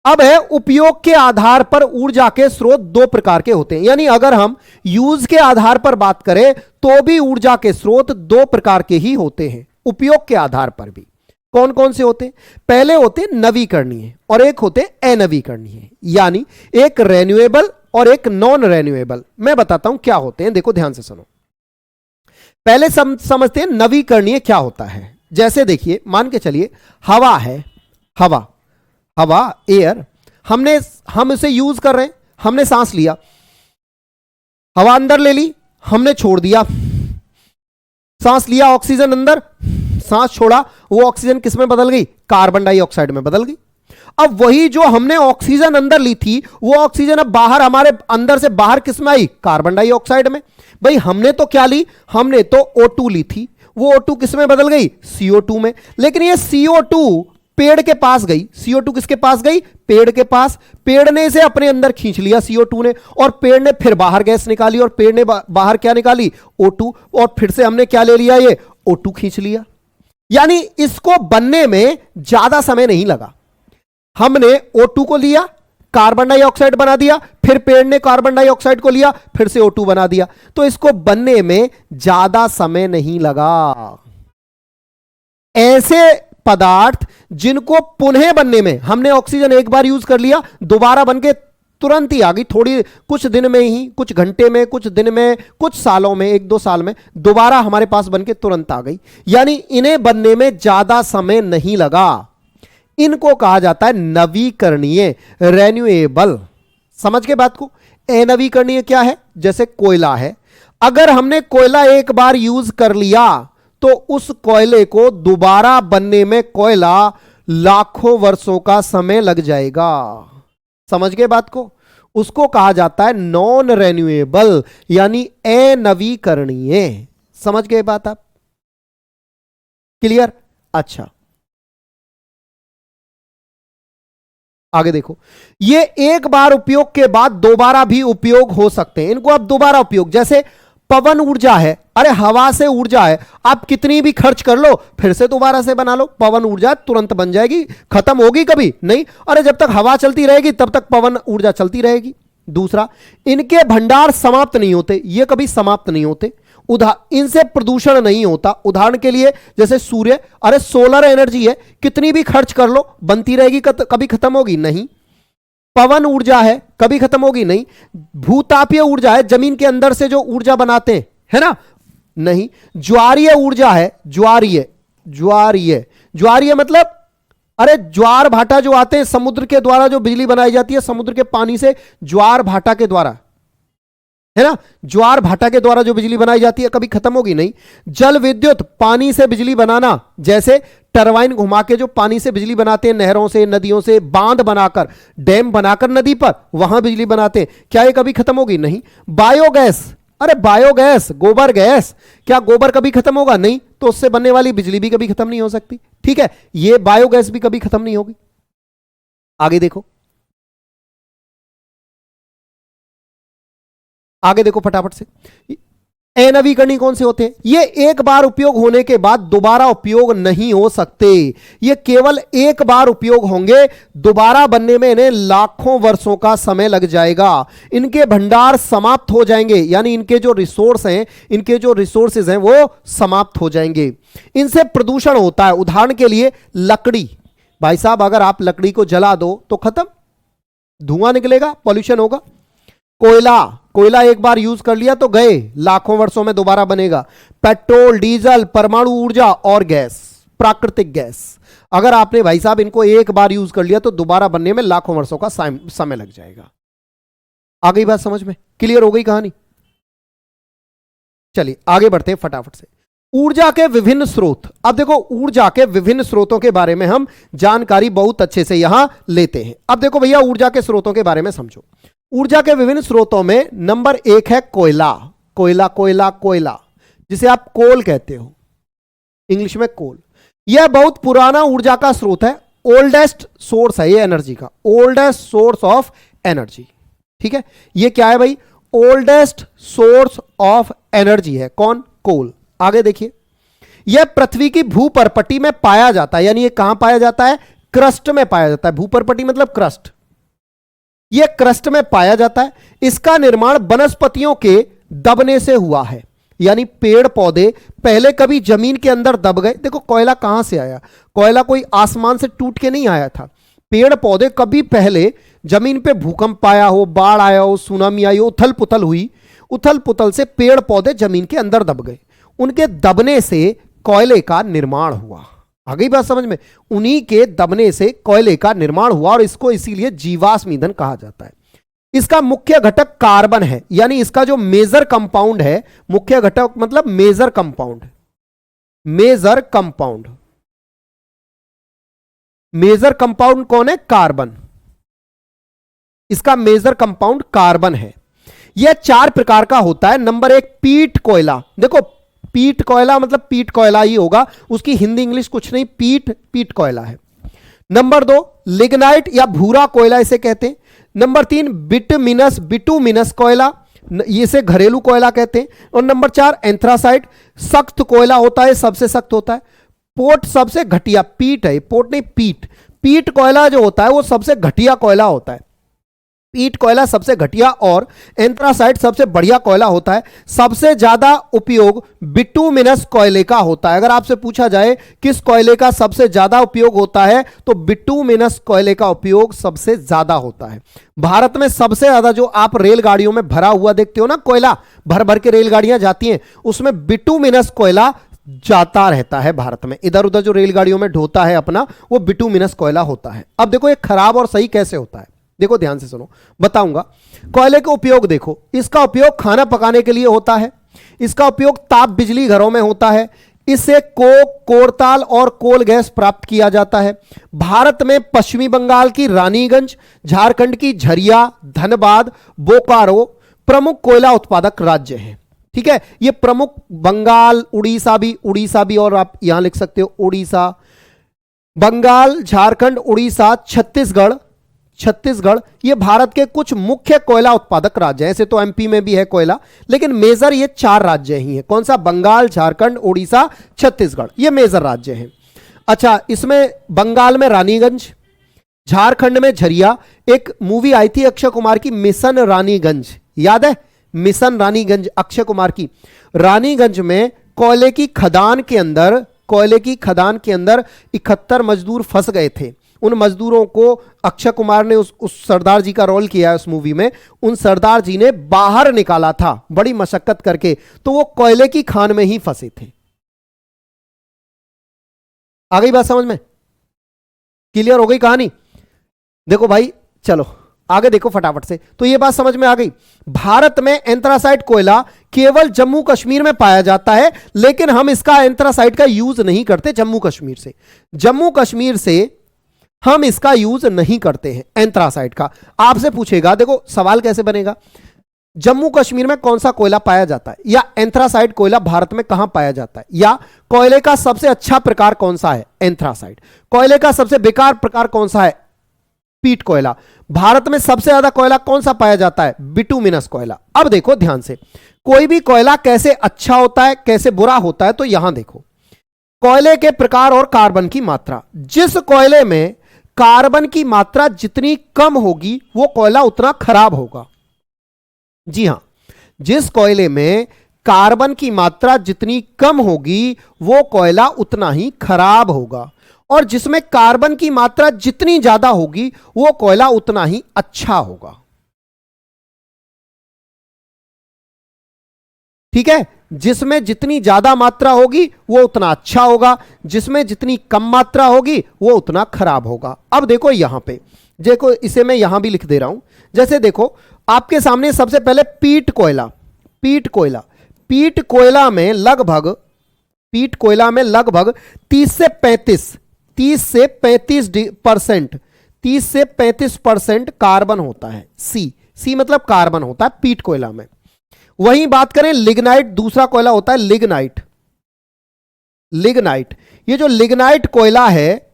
अब है उपयोग के आधार पर ऊर्जा के स्रोत दो प्रकार के होते हैं, यानी अगर हम यूज के आधार पर बात करें तो भी ऊर्जा के स्रोत दो प्रकार के ही होते हैं, उपयोग के आधार पर भी। कौन कौन से होते हैं? पहले होते नवीकरणीय और एक होते अनवीकरणीय, यानी एक रेन्यूएबल और एक नॉन रेन्यूएबल। मैं बताता हूं क्या होते हैं, देखो ध्यान से सुनो। पहले समझते हैं नवीकरणीय क्या होता है। जैसे देखिए, मान के चलिए हवा है, हवा एयर, हम इसे यूज कर रहे हैं, हमने सांस लिया, हवा अंदर ले ली, हमने छोड़ दिया, सांस लिया ऑक्सीजन अंदर, सांस छोड़ा, वो ऑक्सीजन किस में बदल गई? कार्बन डाइऑक्साइड में बदल गई। अब वही जो हमने ऑक्सीजन अंदर ली थी, वो ऑक्सीजन अब बाहर, हमारे अंदर से बाहर किस में आई? कार्बन डाइऑक्साइड में। भाई हमने तो क्या ली? हमने तो O2 ली थी, वो O2 किस में बदल गई? CO2 में। लेकिन ये CO2 पेड़ के पास गई, CO2 किसके पास गई? पेड़ के पास। पेड़ ने इसे अपने अंदर खींच लिया CO2 ने, और पेड़ ने फिर बाहर गैस निकाली, और पेड़ ने बाहर क्या निकाली? O2, और फिर से हमने क्या ले लिया? ये O2 खींच लिया। यानी इसको बनने में ज्यादा समय नहीं लगा। हमने O2 को लिया, कार्बन डाइऑक्साइड बना दिया, फिर पेड़ ने कार्बन डाइऑक्साइड को लिया, फिर से O2 बना दिया, तो इसको बनने में ज्यादा समय नहीं लगा। ऐसे पदार्थ जिनको पुनः बनने में, हमने ऑक्सीजन एक बार यूज कर लिया, दोबारा बनके तुरंत ही आ गई, थोड़ी कुछ दिन में ही, कुछ घंटे में, कुछ दिन में, कुछ सालों में, 1-2 साल में दोबारा हमारे पास बनके तुरंत आ गई। यानी इन्हें बनने में ज्यादा समय नहीं लगा। इनको कहा जाता है नवीकरणीय, रेन्यूएबल। समझ के बात को? अनवीकरणीय क्या है? जैसे कोयला है, अगर हमने कोयला एक बार यूज कर लिया तो उस कोयले को दोबारा बनने में कोयला लाखों वर्षों का समय लग जाएगा। समझ गए बात को? उसको कहा जाता है नॉन रेन्यूएबल, यानी अनवीकरणीय। समझ गए बात आप? क्लियर? अच्छा, आगे देखो, ये एक बार उपयोग के बाद दोबारा भी उपयोग हो सकते हैं। इनको आप दोबारा उपयोग, जैसे पवन ऊर्जा है, अरे हवा से ऊर्जा है, आप कितनी भी खर्च कर लो फिर से दोबारा से बना लो, पवन ऊर्जा तुरंत बन जाएगी, खत्म होगी कभी नहीं। अरे जब तक हवा चलती रहेगी तब तक पवन ऊर्जा चलती रहेगी। दूसरा, इनके भंडार समाप्त नहीं होते, ये कभी समाप्त नहीं होते, इनसे प्रदूषण नहीं होता। उदाहरण के लिए जैसे सूर्य, अरे सोलर एनर्जी है, कितनी भी खर्च कर लो बनती रहेगी, कभी खत्म होगी नहीं। पवन ऊर्जा है, कभी खत्म होगी नहीं। भूतापीय ऊर्जा है, जमीन के अंदर से जो ऊर्जा बनाते हैं, है ना, नहीं। ज्वारीय ऊर्जा है, ज्वारीय मतलब, अरे ज्वार भाटा जो आते हैं, समुद्र के द्वारा जो बिजली बनाई जाती है, समुद्र के पानी से ज्वार भाटा के द्वारा, है ना, ज्वार भाटा के द्वारा जो बिजली बनाई जाती है, कभी खत्म होगी नहीं। जल विद्युत, पानी से बिजली बनाना, जैसे टरबाइन घुमा के जो पानी से बिजली बनाते हैं, नहरों से, नदियों से, बांध बनाकर, डैम बनाकर नदी पर, वहां बिजली बनाते हैं, क्या ये कभी खत्म होगी? नहीं। बायोगैस, अरे बायोगैस, गोबर गैस, क्या गोबर कभी खत्म होगा? नहीं। तो उससे बनने वाली बिजली भी कभी खत्म नहीं हो सकती। ठीक है, ये बायोगैस भी कभी खत्म नहीं होगी। आगे देखो, आगे देखो फटाफट से। अनवीकरणीय कौन से होते हैं? ये एक बार उपयोग होने के बाद दोबारा उपयोग नहीं हो सकते, ये केवल एक बार उपयोग होंगे, दोबारा बनने में इन्हें लाखों वर्षों का समय लग जाएगा। इनके भंडार समाप्त हो जाएंगे, यानी इनके जो रिसोर्स हैं, इनके जो रिसोर्सेज हैं वो समाप्त हो जाएंगे। इनसे प्रदूषण होता है। उदाहरण के लिए लकड़ी, भाई साहब अगर आप लकड़ी को जला दो तो खत्म, धुआं निकलेगा, पॉल्यूशन होगा। कोयला एक बार यूज कर लिया तो गए, लाखों वर्षों में दोबारा बनेगा। पेट्रोल, डीजल, परमाणु ऊर्जा और गैस, प्राकृतिक गैस, अगर आपने भाई साहब इनको एक बार यूज कर लिया तो दोबारा बनने में लाखों वर्षों का समय लग जाएगा। आ गई बात समझ में? क्लियर हो गई कहानी? चलिए आगे बढ़ते हैं फटाफट से। ऊर्जा के विभिन्न स्रोत। अब देखो ऊर्जा के विभिन्न स्रोतों के बारे में हम जानकारी बहुत अच्छे से यहां लेते हैं। अब देखो भैया ऊर्जा के स्रोतों के बारे में समझो। ऊर्जा के विभिन्न स्रोतों में नंबर 1 है कोयला। कोयला कोयला कोयला जिसे आप कोल कहते हो, इंग्लिश में कोल। यह बहुत पुराना ऊर्जा का स्रोत है, ओल्डेस्ट सोर्स है ये एनर्जी का, ओल्डेस्ट सोर्स ऑफ एनर्जी। ठीक है, ये क्या है भाई? ओल्डेस्ट सोर्स ऑफ एनर्जी है कौन? कोल। आगे देखिए, यह पृथ्वी की भूपर्पटी में पाया जाता है, यानी ये कहां पाया जाता है? क्रस्ट में पाया जाता है। भूपर्पटी मतलब क्रस्ट, यह क्रस्ट में पाया जाता है। इसका निर्माण वनस्पतियों के दबने से हुआ है, यानी पेड़ पौधे पहले कभी जमीन के अंदर दब गए। देखो कोयला कहां से आया? कोयला कोई आसमान से टूट के नहीं आया था। पेड़ पौधे कभी पहले जमीन पे भूकंप आया हो, बाढ़ आया हो, सुनामी आई हो, उथल पुथल हुई, उथल पुथल से पेड़ पौधे जमीन के अंदर दब गए, उनके दबने से कोयले का निर्माण हुआ। आ गई बात समझ में? उन्हीं के दबने से कोयले का निर्माण हुआ और इसको इसीलिए जीवाश्म ईंधन कहा जाता है। इसका मुख्य घटक कार्बन है, यानी इसका जो मेजर कंपाउंड है, मुख्य घटक मतलब major compound, major compound, major compound कौन है? कार्बन। इसका मेजर कंपाउंड कार्बन है। यह 4 प्रकार का होता है। नंबर 1 पीट कोयला। देखो पीट कोयला मतलब पीट कोयला ही होगा, उसकी हिंदी इंग्लिश कुछ नहीं, पीट कोयला है। नंबर 2 लिग्नाइट या भूरा कोयला इसे कहते हैं। नंबर 3 बिटुमिनस कोयला, इसे घरेलू कोयला कहते हैं। और नंबर 4 एंथ्रासाइट, सख्त कोयला होता है, सबसे सख्त होता है। पोट सबसे घटिया, पीट है, पोट नहीं पीट, पीट कोयला जो होता है वो सबसे घटिया कोयला होता है। पीट कोयला सबसे घटिया और एंथ्रासाइट सबसे बढ़िया कोयला होता है। सबसे ज्यादा उपयोग बिटुमिनस कोयले का होता है। अगर आपसे पूछा जाए किस कोयले का सबसे ज्यादा उपयोग होता है तो बिटुमिनस कोयले का उपयोग सबसे ज्यादा होता है। भारत में सबसे ज्यादा जो आप रेलगाड़ियों में भरा हुआ देखते हो ना कोयला, भर भर के रेलगाड़ियां जाती हैं, उसमें बिटुमिनस कोयला जाता रहता है भारत में। इधर उधर जो रेलगाड़ियों में ढोता है अपना, वो बिटुमिनस कोयला होता है। अब देखो ये खराब और सही कैसे होता है, देखो ध्यान से सुनो, बताऊंगा। कोयले का उपयोग देखो, इसका उपयोग खाना पकाने के लिए होता है, इसका उपयोग ताप बिजली घरों में होता है, इससे कोक, कोरताल और कोल गैस प्राप्त किया जाता है। भारत में पश्चिमी बंगाल की रानीगंज, झारखंड की झरिया, धनबाद, बोकारो प्रमुख कोयला उत्पादक राज्य हैं। ठीक है, ये प्रमुख बंगाल, उड़ीसा भी और आप यहां लिख सकते हो उड़ीसा, बंगाल, झारखंड, उड़ीसा, छत्तीसगढ़ ये भारत के कुछ मुख्य कोयला उत्पादक राज्य हैं। ऐसे तो एमपी में भी है कोयला, लेकिन मेजर ये 4 राज्य ही हैं। कौन सा? बंगाल, झारखंड, उड़ीसा, छत्तीसगढ़, ये मेजर राज्य हैं। अच्छा, इसमें बंगाल में रानीगंज, झारखंड में झरिया। एक मूवी आई थी अक्षय कुमार की, मिशन रानीगंज, याद है? मिशन रानीगंज, अक्षय कुमार की। रानीगंज में कोयले की खदान के अंदर 71 मजदूर फंस गए थे। उन मजदूरों को अक्षय कुमार ने उस सरदार जी का रोल किया है उस मूवी में, उन सरदार जी ने बाहर निकाला था बड़ी मशक्कत करके, तो वो कोयले की खान में ही फंसे थे। आ गई बात समझ में? क्लियर हो गई कहानी? देखो भाई चलो आगे देखो फटाफट से। तो ये बात समझ में आ गई। भारत में एंथ्रासाइट कोयला केवल जम्मू कश्मीर में पाया जाता है, लेकिन हम इसका एंथ्रासाइट का यूज नहीं करते जम्मू कश्मीर से हम इसका यूज नहीं करते हैं एंथ्रासाइट का। आपसे पूछेगा, देखो सवाल कैसे बनेगा, जम्मू कश्मीर में कौन सा कोयला पाया जाता है, या एंथ्रासाइट कोयला भारत में कहां पाया जाता है, या कोयले का सबसे अच्छा प्रकार कौन सा है, एंथ्रासाइट। कोयले का सबसे बेकार प्रकार कौन सा है, पीट कोयला। भारत में सबसे ज्यादा कोयला कौन सा पाया जाता है, बिटुमिनस कोयला। अब देखो ध्यान से, कोई भी कोयला कैसे अच्छा होता है कैसे बुरा होता है, तो यहां देखो कोयले के प्रकार और कार्बन की मात्रा। जिस कोयले में कार्बन की मात्रा जितनी कम होगी वो कोयला उतना खराब होगा। जी हां, जिस कोयले में कार्बन की मात्रा जितनी कम होगी वो कोयला उतना ही खराब होगा, और जिसमें कार्बन की मात्रा जितनी ज्यादा होगी वो कोयला उतना ही अच्छा होगा। ठीक है, जिसमें जितनी ज्यादा मात्रा होगी वो उतना अच्छा होगा, जिसमें जितनी कम मात्रा होगी वो उतना खराब होगा। अब देखो यहां पे, देखो इसे मैं यहां भी लिख दे रहा हूं। जैसे देखो आपके सामने सबसे पहले पीट कोयला में लगभग पीट कोयला में लगभग 30 से 35% कार्बन होता है। सी मतलब कार्बन होता है पीट कोयला में। वहीं बात करें लिग्नाइट, दूसरा कोयला होता है लिग्नाइट। ये जो लिग्नाइट कोयला है,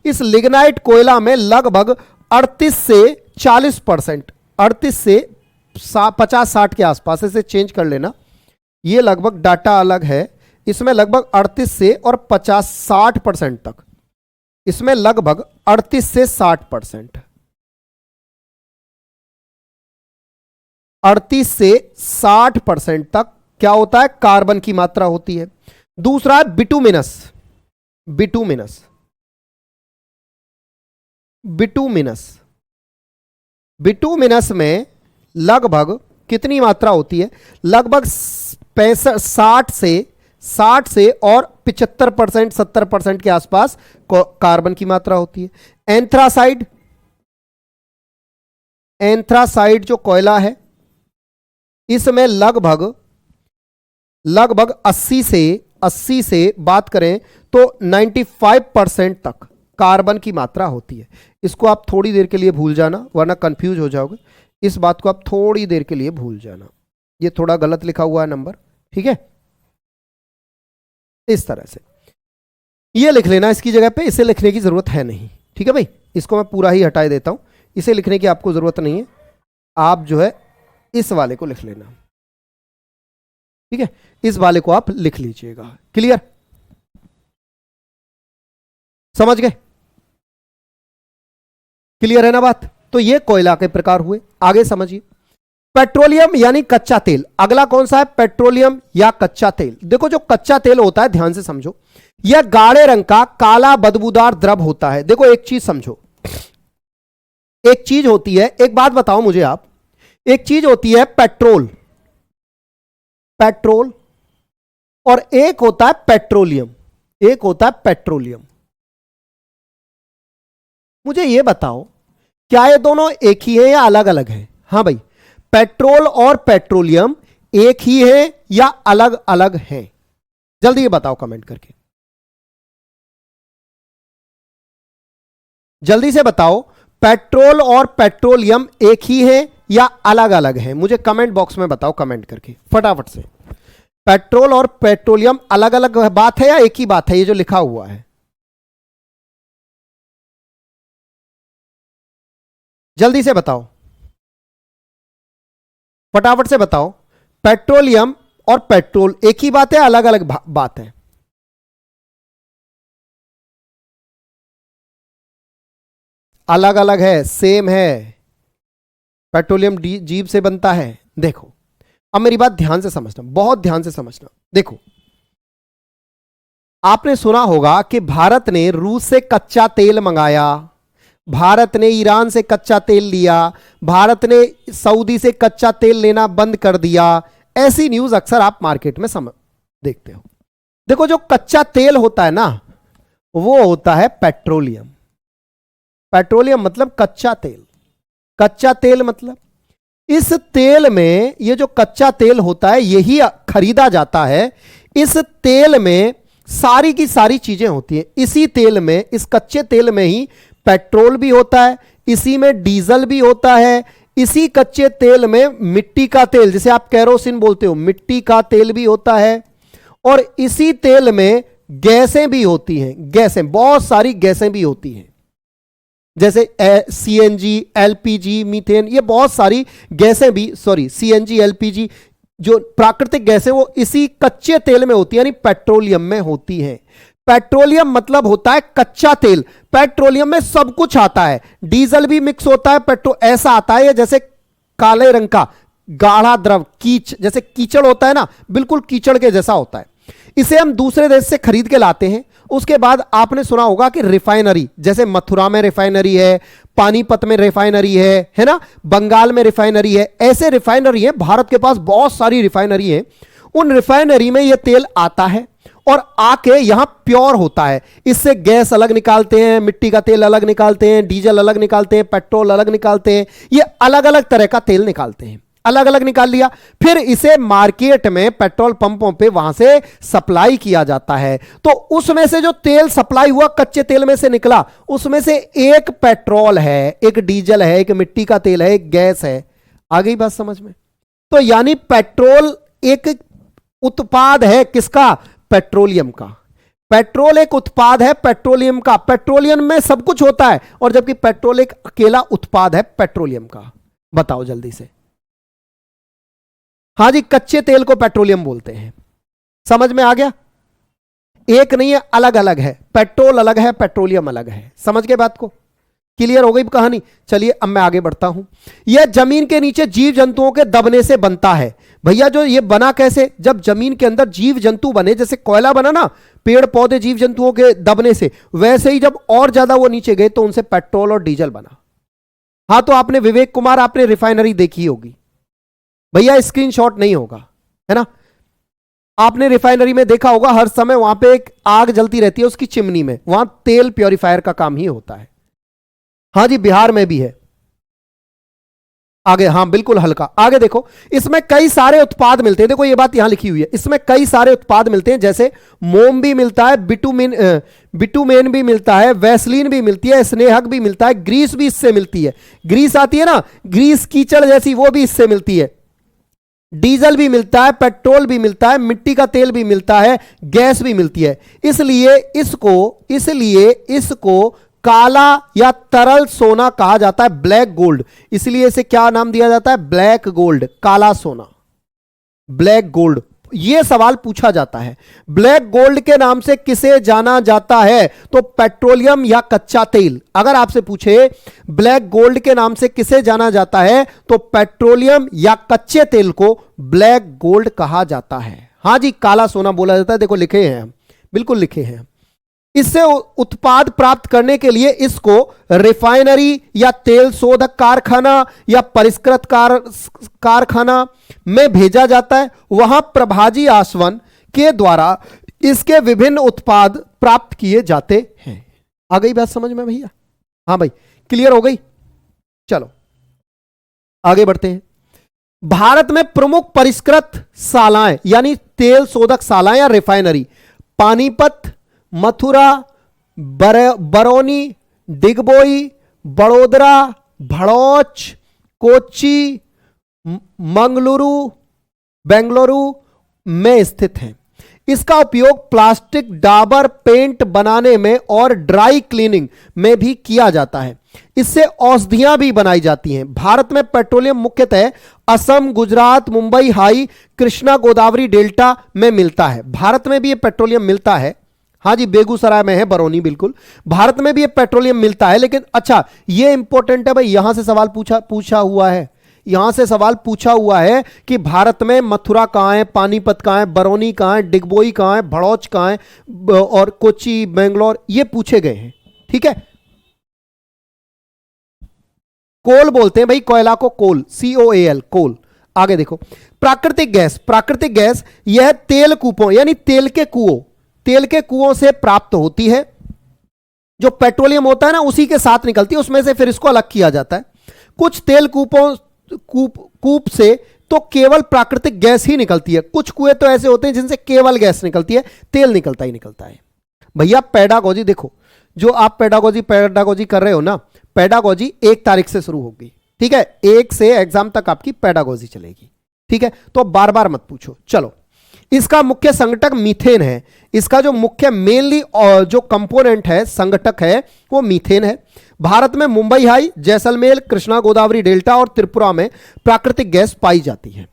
इस लिग्नाइट कोयला में लगभग 38 से 40%, 38 से 50-60 के आसपास, इसे चेंज कर लेना, ये लगभग डाटा अलग है। इसमें लगभग 38 से और 50-60% तक, इसमें लगभग 38 से 60%, 38 से 60% तक क्या होता है, कार्बन की मात्रा होती है। दूसरा है बिटूमिनस में लगभग कितनी मात्रा होती है, लगभग 60 से और 75%, 70% के आसपास कार्बन की मात्रा होती है। एंथ्रासाइड जो कोयला है, इसमें लगभग 80 से बात करें तो 95% तक कार्बन की मात्रा होती है। इसको आप थोड़ी देर के लिए भूल जाना, वरना कंफ्यूज हो जाओगे। इस बात को आप थोड़ी देर के लिए भूल जाना, ये थोड़ा गलत लिखा हुआ है नंबर, ठीक है। इस तरह से ये लिख लेना इसकी जगह पे, इसे लिखने की जरूरत है नहीं, ठीक है भाई। इसको मैं पूरा ही हटा देता हूं, इसे लिखने की आपको जरूरत नहीं है। आप जो है इस वाले को लिख लेना, ठीक है, इस वाले को आप लिख लीजिएगा। क्लियर, समझ गए? क्लियर है ना बात? तो ये कोयला के प्रकार हुए। आगे समझिए, पेट्रोलियम यानी कच्चा तेल। अगला कौन सा है, पेट्रोलियम या कच्चा तेल। देखो जो कच्चा तेल होता है, ध्यान से समझो, यह गाढ़े रंग का काला बदबूदार द्रव होता है। देखो एक चीज समझो, एक चीज होती है, एक बात बताओ मुझे आप, एक चीज होती है पेट्रोल और एक होता है पेट्रोलियम। मुझे यह बताओ क्या ये दोनों एक ही है या अलग अलग है? हां भाई, पेट्रोल और पेट्रोलियम एक ही है या अलग अलग है? जल्दी ये बताओ कमेंट करके, जल्दी से बताओ, पेट्रोल और पेट्रोलियम एक ही है या अलग अलग है? मुझे कमेंट बॉक्स में बताओ, कमेंट करके फटाफट से। पेट्रोल और पेट्रोलियम अलग अलग बात है या एक ही बात है, ये जो लिखा हुआ है? जल्दी से बताओ, फटाफट से बताओ, पेट्रोलियम और पेट्रोल एक ही बात है, अलग अलग बात है? अलग अलग है, सेम है। पेट्रोलियम जीव से बनता है। देखो अब मेरी बात ध्यान से समझना, बहुत ध्यान से समझना। देखो आपने सुना होगा कि भारत ने रूस से कच्चा तेल मंगाया, भारत ने ईरान से कच्चा तेल लिया, भारत ने सऊदी से कच्चा तेल लेना बंद कर दिया। ऐसी न्यूज अक्सर आप मार्केट में देखते हो। देखो जो कच्चा तेल होता है ना, वो होता है पेट्रोलियम। पेट्रोलियम मतलब कच्चा तेल। कच्चा तेल मतलब इस तेल में, ये जो कच्चा तेल होता है यही खरीदा जाता है। इस तेल में सारी की सारी चीजें होती हैं। इसी तेल में, इस कच्चे तेल में ही पेट्रोल भी होता है, इसी में डीजल भी होता है, इसी कच्चे तेल में मिट्टी का तेल, जिसे आप कैरोसिन बोलते हो, मिट्टी का तेल भी होता है, और इसी तेल में गैसें भी होती हैं। गैसें, बहुत सारी गैसें भी होती हैं, जैसे सीएनजी, एलपीजी, मीथेन, ये बहुत सारी गैसें भी, सीएनजी, एलपीजी जो प्राकृतिक गैसें, वो इसी कच्चे तेल में होती है, यानी पेट्रोलियम में होती हैं। पेट्रोलियम मतलब होता है कच्चा तेल। पेट्रोलियम में सब कुछ आता है, डीजल भी मिक्स होता है, पेट्रोल ऐसा आता है जैसे काले रंग का गाढ़ा द्रव, जैसे कीचड़ होता है ना, बिल्कुल कीचड़ के जैसा होता है। इसे हम दूसरे देश से खरीद के लाते हैं। उसके बाद आपने सुना होगा कि रिफाइनरी, जैसे मथुरा में रिफाइनरी है, पानीपत में रिफाइनरी है ना, बंगाल में रिफाइनरी है, ऐसे रिफाइनरी है। भारत के पास बहुत सारी रिफाइनरी है। उन रिफाइनरी में यह तेल आता है और आके यहां प्योर होता है। इससे गैस अलग निकालते हैं, मिट्टी का तेल अलग निकालते हैं, डीजल अलग निकालते हैं, पेट्रोल अलग निकालते हैं, ये अलग अलग तरह का तेल निकालते हैं। अलग अलग निकाल लिया, फिर इसे मार्केट में पेट्रोल पंपों पे वहां से सप्लाई किया जाता है। तो उसमें से जो तेल सप्लाई हुआ कच्चे तेल में से निकला, उसमें से एक पेट्रोल है, एक डीजल है, एक मिट्टी का तेल है, एक गैस है। आ गई बात समझ में? तो यानी पेट्रोल एक उत्पाद है किसका? पेट्रोलियम का। पेट्रोल एक उत्पाद है पेट्रोलियम का। पेट्रोलियम में सब कुछ होता है, और जबकि पेट्रोल एक अकेला उत्पाद है पेट्रोलियम का। बताओ जल्दी से। हां जी, कच्चे तेल को पेट्रोलियम बोलते हैं। समझ में आ गया? एक नहीं है, अलग अलग है। पेट्रोल अलग है, पेट्रोलियम अलग है। समझ गए बात को? क्लियर हो गई कहानी? चलिए अब मैं आगे बढ़ता हूं। यह जमीन के नीचे जीव जंतुओं के दबने से बनता है। भैया जो ये बना कैसे? जब जमीन के अंदर जीव जंतु बने, जैसे कोयला बना ना पेड़ पौधे जीव जंतुओं के दबने से, वैसे ही जब और ज्यादा वो नीचे गए तो उनसे पेट्रोल और डीजल बना। हां, तो आपने विवेक कुमार, आपने रिफाइनरी देखी होगी भैया, स्क्रीनशॉट नहीं होगा, है ना? आपने रिफाइनरी में देखा होगा, हर समय वहां पे एक आग जलती रहती है उसकी चिमनी में, वहां तेल प्योरीफायर का काम ही होता है। हां जी, बिहार में भी है। आगे, हां बिल्कुल हल्का। आगे देखो, इसमें कई सारे उत्पाद मिलते हैं। देखो ये बात यहां लिखी हुई है, इसमें कई सारे उत्पाद मिलते हैं, जैसे मोम भी मिलता है, बिटुमेन भी मिलता है, वैसलीन भी मिलती है, स्नेहक भी मिलता है, ग्रीस भी इससे मिलती है। ग्रीस आती है ना, ग्रीस कीचड़ जैसी, वो भी इससे मिलती है। डीजल भी मिलता है, पेट्रोल भी मिलता है, मिट्टी का तेल भी मिलता है, गैस भी मिलती है। इसलिए इसको काला या तरल सोना कहा जाता है, ब्लैक गोल्ड। इसलिए इसे क्या नाम दिया जाता है? ब्लैक गोल्ड, काला सोना, ब्लैक गोल्ड। यह सवाल पूछा जाता है, ब्लैक गोल्ड के नाम से किसे जाना जाता है? तो पेट्रोलियम या कच्चा तेल। अगर आपसे पूछे ब्लैक गोल्ड के नाम से किसे जाना जाता है, तो पेट्रोलियम या कच्चे तेल को ब्लैक गोल्ड कहा जाता है। हां जी, काला सोना बोला जाता है। देखो लिखे हैं हम, बिल्कुल लिखे हैं। इससे उत्पाद प्राप्त करने के लिए इसको रिफाइनरी या तेल शोधक कारखाना या परिष्कृत कारखाना में भेजा जाता है। वहां प्रभाजी आसवन के द्वारा इसके विभिन्न उत्पाद प्राप्त किए जाते हैं। आ गई बात समझ में भैया? हाँ भाई, क्लियर हो गई? चलो आगे बढ़ते हैं। भारत में प्रमुख परिष्कृत शालाएं यानी तेल शोधक शालाएं या रिफाइनरी पानीपत, मथुरा, बरौनी, डिगबोई, बड़ोदरा, भड़ौच, कोच्चि, बेंगलुरु में स्थित हैं। इसका उपयोग प्लास्टिक, डाबर, पेंट बनाने में और ड्राई क्लीनिंग में भी किया जाता है। इससे औषधियां भी बनाई जाती हैं। भारत में पेट्रोलियम मुख्यतः असम, गुजरात, मुंबई हाई, कृष्णा गोदावरी डेल्टा में मिलता है। भारत में भी ये पेट्रोलियम मिलता है। हाँ जी, बेगूसराय में है, बरौनी, बिल्कुल भारत में भी ये पेट्रोलियम मिलता है। लेकिन अच्छा, ये इंपॉर्टेंट है भाई, यहां से सवाल पूछा हुआ है। यहां से सवाल पूछा हुआ है कि भारत में मथुरा कहां है, पानीपत कहां है, बरौनी कहां है, डिगबोई कहां है, भड़ौच कहां है और कोच्चि, बेंगलोर, ये पूछे गए हैं। ठीक है, कोल बोलते हैं भाई, कोयला को कोल, COAL, कोल। आगे देखो, प्राकृतिक गैस यह तेल कूपों यानी तेल के कुओं से प्राप्त होती है। जो पेट्रोलियम होता है ना, उसी के साथ निकलती है, उसमें से फिर इसको अलग किया जाता है। कुछ तेल कूप से तो केवल प्राकृतिक गैस ही निकलती है। कुछ कुएं तो ऐसे होते हैं जिनसे केवल गैस निकलती है, तेल निकलता ही निकलता है। भैया पेडागोजी देखो, जो आप पेडागोजी कर रहे हो ना, पेडागोजी 1 तारीख से शुरू होगी। ठीक है, 1 से एग्जाम तक आपकी पेडागोजी चलेगी। ठीक है, तो बार बार मत पूछो। चलो, इसका मुख्य संगठक मीथेन है। इसका जो मुख्य मेनली जो कंपोनेंट है, संगठक है, वो मीथेन है। भारत में मुंबई हाई, जैसलमेर, कृष्णा गोदावरी डेल्टा और त्रिपुरा में प्राकृतिक गैस पाई जाती है।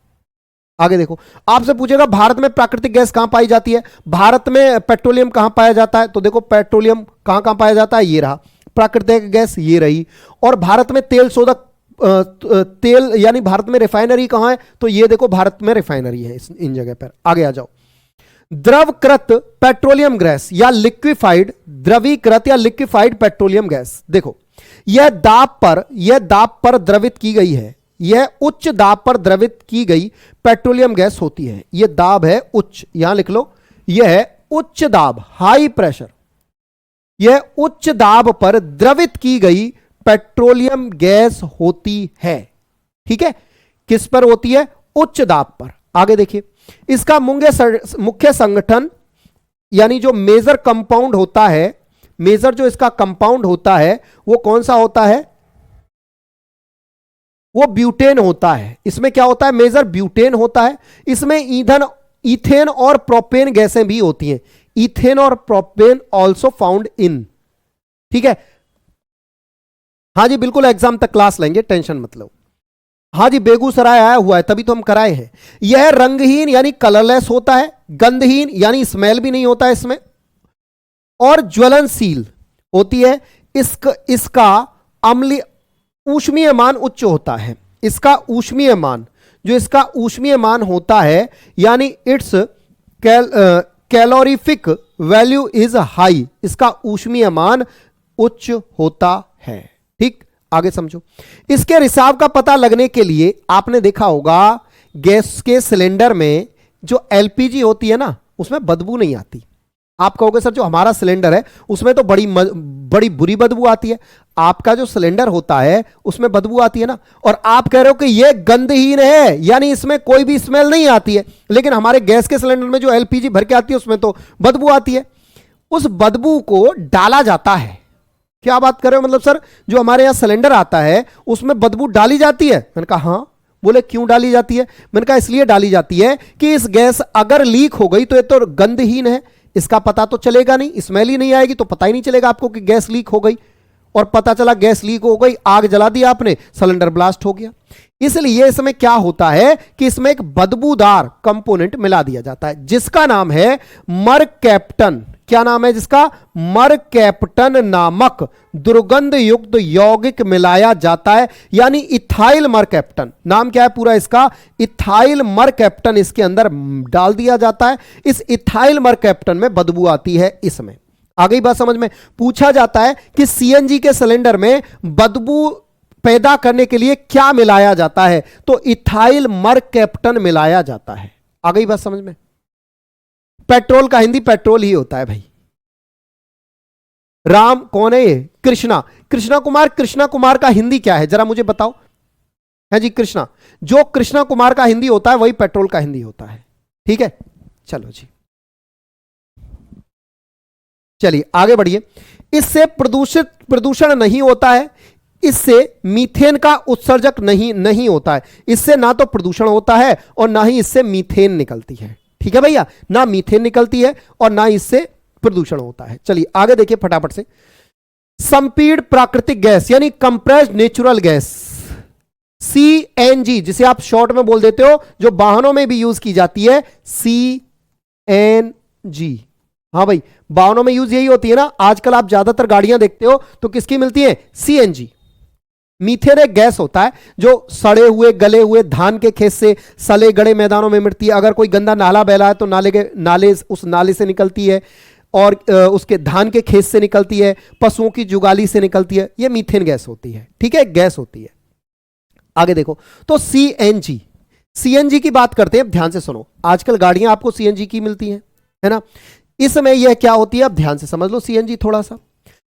आगे देखो, आपसे पूछेगा भारत में प्राकृतिक गैस कहां पाई जाती है, भारत में पेट्रोलियम कहां पाया जाता है, तो देखो पेट्रोलियम कहां कहां पाया जाता है, ये रहा प्राकृतिक गैस, ये रही। और भारत में तेल शोधक तेल यानी भारत में रिफाइनरी कहां है, तो ये देखो भारत में रिफाइनरी है इन जगह पर। आगे आ जाओ, द्रवकृत पेट्रोलियम गैस या द्रवीकृत या लिक्विफाइड पेट्रोलियम गैस। देखो, यह दाब पर द्रवित की गई है, यह उच्च दाब पर द्रवित की गई पेट्रोलियम गैस होती है। यह दाब है उच्च, यहां लिख लो, यह है उच्च दाब, हाई प्रेशर। यह उच्च दाब पर द्रवित की गई पेट्रोलियम गैस होती है। ठीक है, किस पर होती है? उच्च दाब पर। आगे देखिए, इसका मुख्य संगठन यानी जो मेजर कंपाउंड होता है, मेजर जो इसका कंपाउंड होता है वो कौन सा होता है? वो ब्यूटेन होता है। इसमें क्या होता है? मेजर ब्यूटेन होता है। इसमें ईंधन, इथेन और प्रोपेन गैसें भी होती हैं। इथेन और प्रोपेन ऑल्सो फाउंड इन, ठीक है। हाँ जी बिल्कुल, एग्जाम तक क्लास लेंगे, टेंशन मत लो। हाँ जी, बेगूसराय आया हुआ है, तभी तो हम कराए हैं। यह रंगहीन यानी कलरलेस होता है, गंधहीन यानी स्मेल भी नहीं होता है इसमें, और ज्वलनशील होती है। इसका अम्लीय ऊष्मीय मान उच्च होता है। इसका ऊष्मीय मान, जो इसका ऊष्मीय मान होता है यानी it's calorific value is high, इसका ऊष्मीय मान उच्च होता है। ठीक, आगे समझो। इसके रिसाव का पता लगने के लिए आपने देखा होगा गैस के सिलेंडर में जो एलपीजी होती है ना, उसमें बदबू नहीं आती। आप कहोगे सर जो हमारा सिलेंडर है उसमें तो बड़ी बुरी बदबू आती है। आपका जो सिलेंडर होता है उसमें बदबू आती है ना, और आप कह रहे हो कि यह गंधहीन है यानी इसमें कोई भी स्मेल नहीं आती है, लेकिन हमारे गैस के सिलेंडर में जो एलपीजी भर के आती है उसमें तो बदबू आती है। उस बदबू को डाला जाता है। क्या बात कर रहे हो? मतलब सर जो हमारे यहां सिलेंडर आता है उसमें बदबू डाली जाती है? मैंने कहा हां। बोले क्यों डाली जाती है? मैंने कहा इसलिए डाली जाती है कि इस गैस अगर लीक हो गई तो ये तो गंधहीन है, इसका पता तो चलेगा नहीं, स्मेल ही नहीं आएगी तो पता ही नहीं चलेगा आपको कि गैस लीक हो गई। और पता चला गैस लीक हो गई, आग जला दी आपने, सिलेंडर ब्लास्ट हो गया। इसलिए इसमें क्या होता है कि इसमें एक बदबूदार कंपोनेंट मिला दिया जाता है जिसका नाम है मरकैप्टन। क्या नाम है जिसका? मरकैप्टन नामक दुर्गंध युक्त यौगिक मिलाया जाता है, यानी इथाइल मरकैप्टन। नाम क्या है पूरा इसका? इथाइल मरकैप्टन इसके अंदर डाल दिया जाता है। इस इथाइल मरकैप्टन में बदबू आती है। इसमें आ गई बात समझ में? पूछा जाता है कि सीएनजी के सिलेंडर में बदबू पैदा करने के लिए क्या मिलाया जाता है, तो इथाइल मरकैप्टन मिलाया जाता है। आ गई बात समझ में? पेट्रोल का हिंदी पेट्रोल ही होता है भाई। राम कौन है ये? कृष्णा। कृष्णा कुमार का हिंदी क्या है जरा मुझे बताओ। है जी कृष्णा। जो कृष्णा कुमार का हिंदी होता है वही पेट्रोल का हिंदी होता है। ठीक है, चलो जी, चलिए आगे बढ़िए। इससे प्रदूषण नहीं होता है, इससे मीथेन का उत्सर्जक नहीं होता है। इससे ना तो प्रदूषण होता है और ना ही इससे मीथेन निकलती है। ठीक है भैया, ना मीथेन निकलती है और ना इससे प्रदूषण होता है। चलिए आगे देखिए फटाफट से। संपीड़ प्राकृतिक गैस यानी कंप्रेस्ड नेचुरल गैस, सीएनजी, जिसे आप शॉर्ट में बोल देते हो, जो वाहनों में भी यूज की जाती है, सीएनजी। हाँ भाई, वाहनों में यूज यही होती है ना। आजकल आप ज्यादातर गाड़ियां देखते हो तो किसकी मिलती है? सीएनजी। मीथेन एक गैस होता है जो सड़े हुए गले हुए धान के खेत से सले गड़े मैदानों में मिलती है। अगर कोई गंदा नाला बहला है तो उस नाले से निकलती है, और उसके धान के खेत से निकलती है, पशुओं की जुगाली से निकलती है। यह मीथेन गैस होती है। ठीक है, गैस होती है। आगे देखो, तो सीएनजी की बात करते हैं। ध्यान से सुनो, आजकल गाड़ियां आपको सीएनजी की मिलती हैं, है ना। इसमें यह क्या होती है, अब ध्यान से समझ लो सीएनजी थोड़ा सा।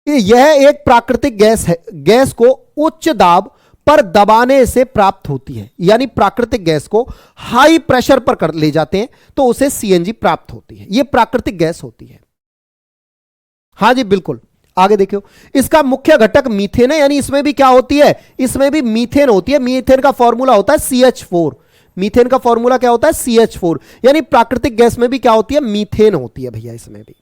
यह एक प्राकृतिक गैस है। गैस को उच्च दाब पर दबाने से प्राप्त होती है, यानी प्राकृतिक गैस को हाई प्रेशर पर कर ले जाते हैं तो उसे सीएनजी प्राप्त होती है। यह प्राकृतिक गैस होती है। हां जी बिल्कुल, आगे देखो। इसका मुख्य घटक मीथेन है, यानी इसमें भी क्या होती है? इसमें भी मीथेन होती है। मीथेन का फॉर्मूला होता है CH4। मीथेन का फॉर्मूला क्या होता है? CH4। यानी प्राकृतिक गैस में भी क्या होती है? मीथेन होती है भैया। इसमें भी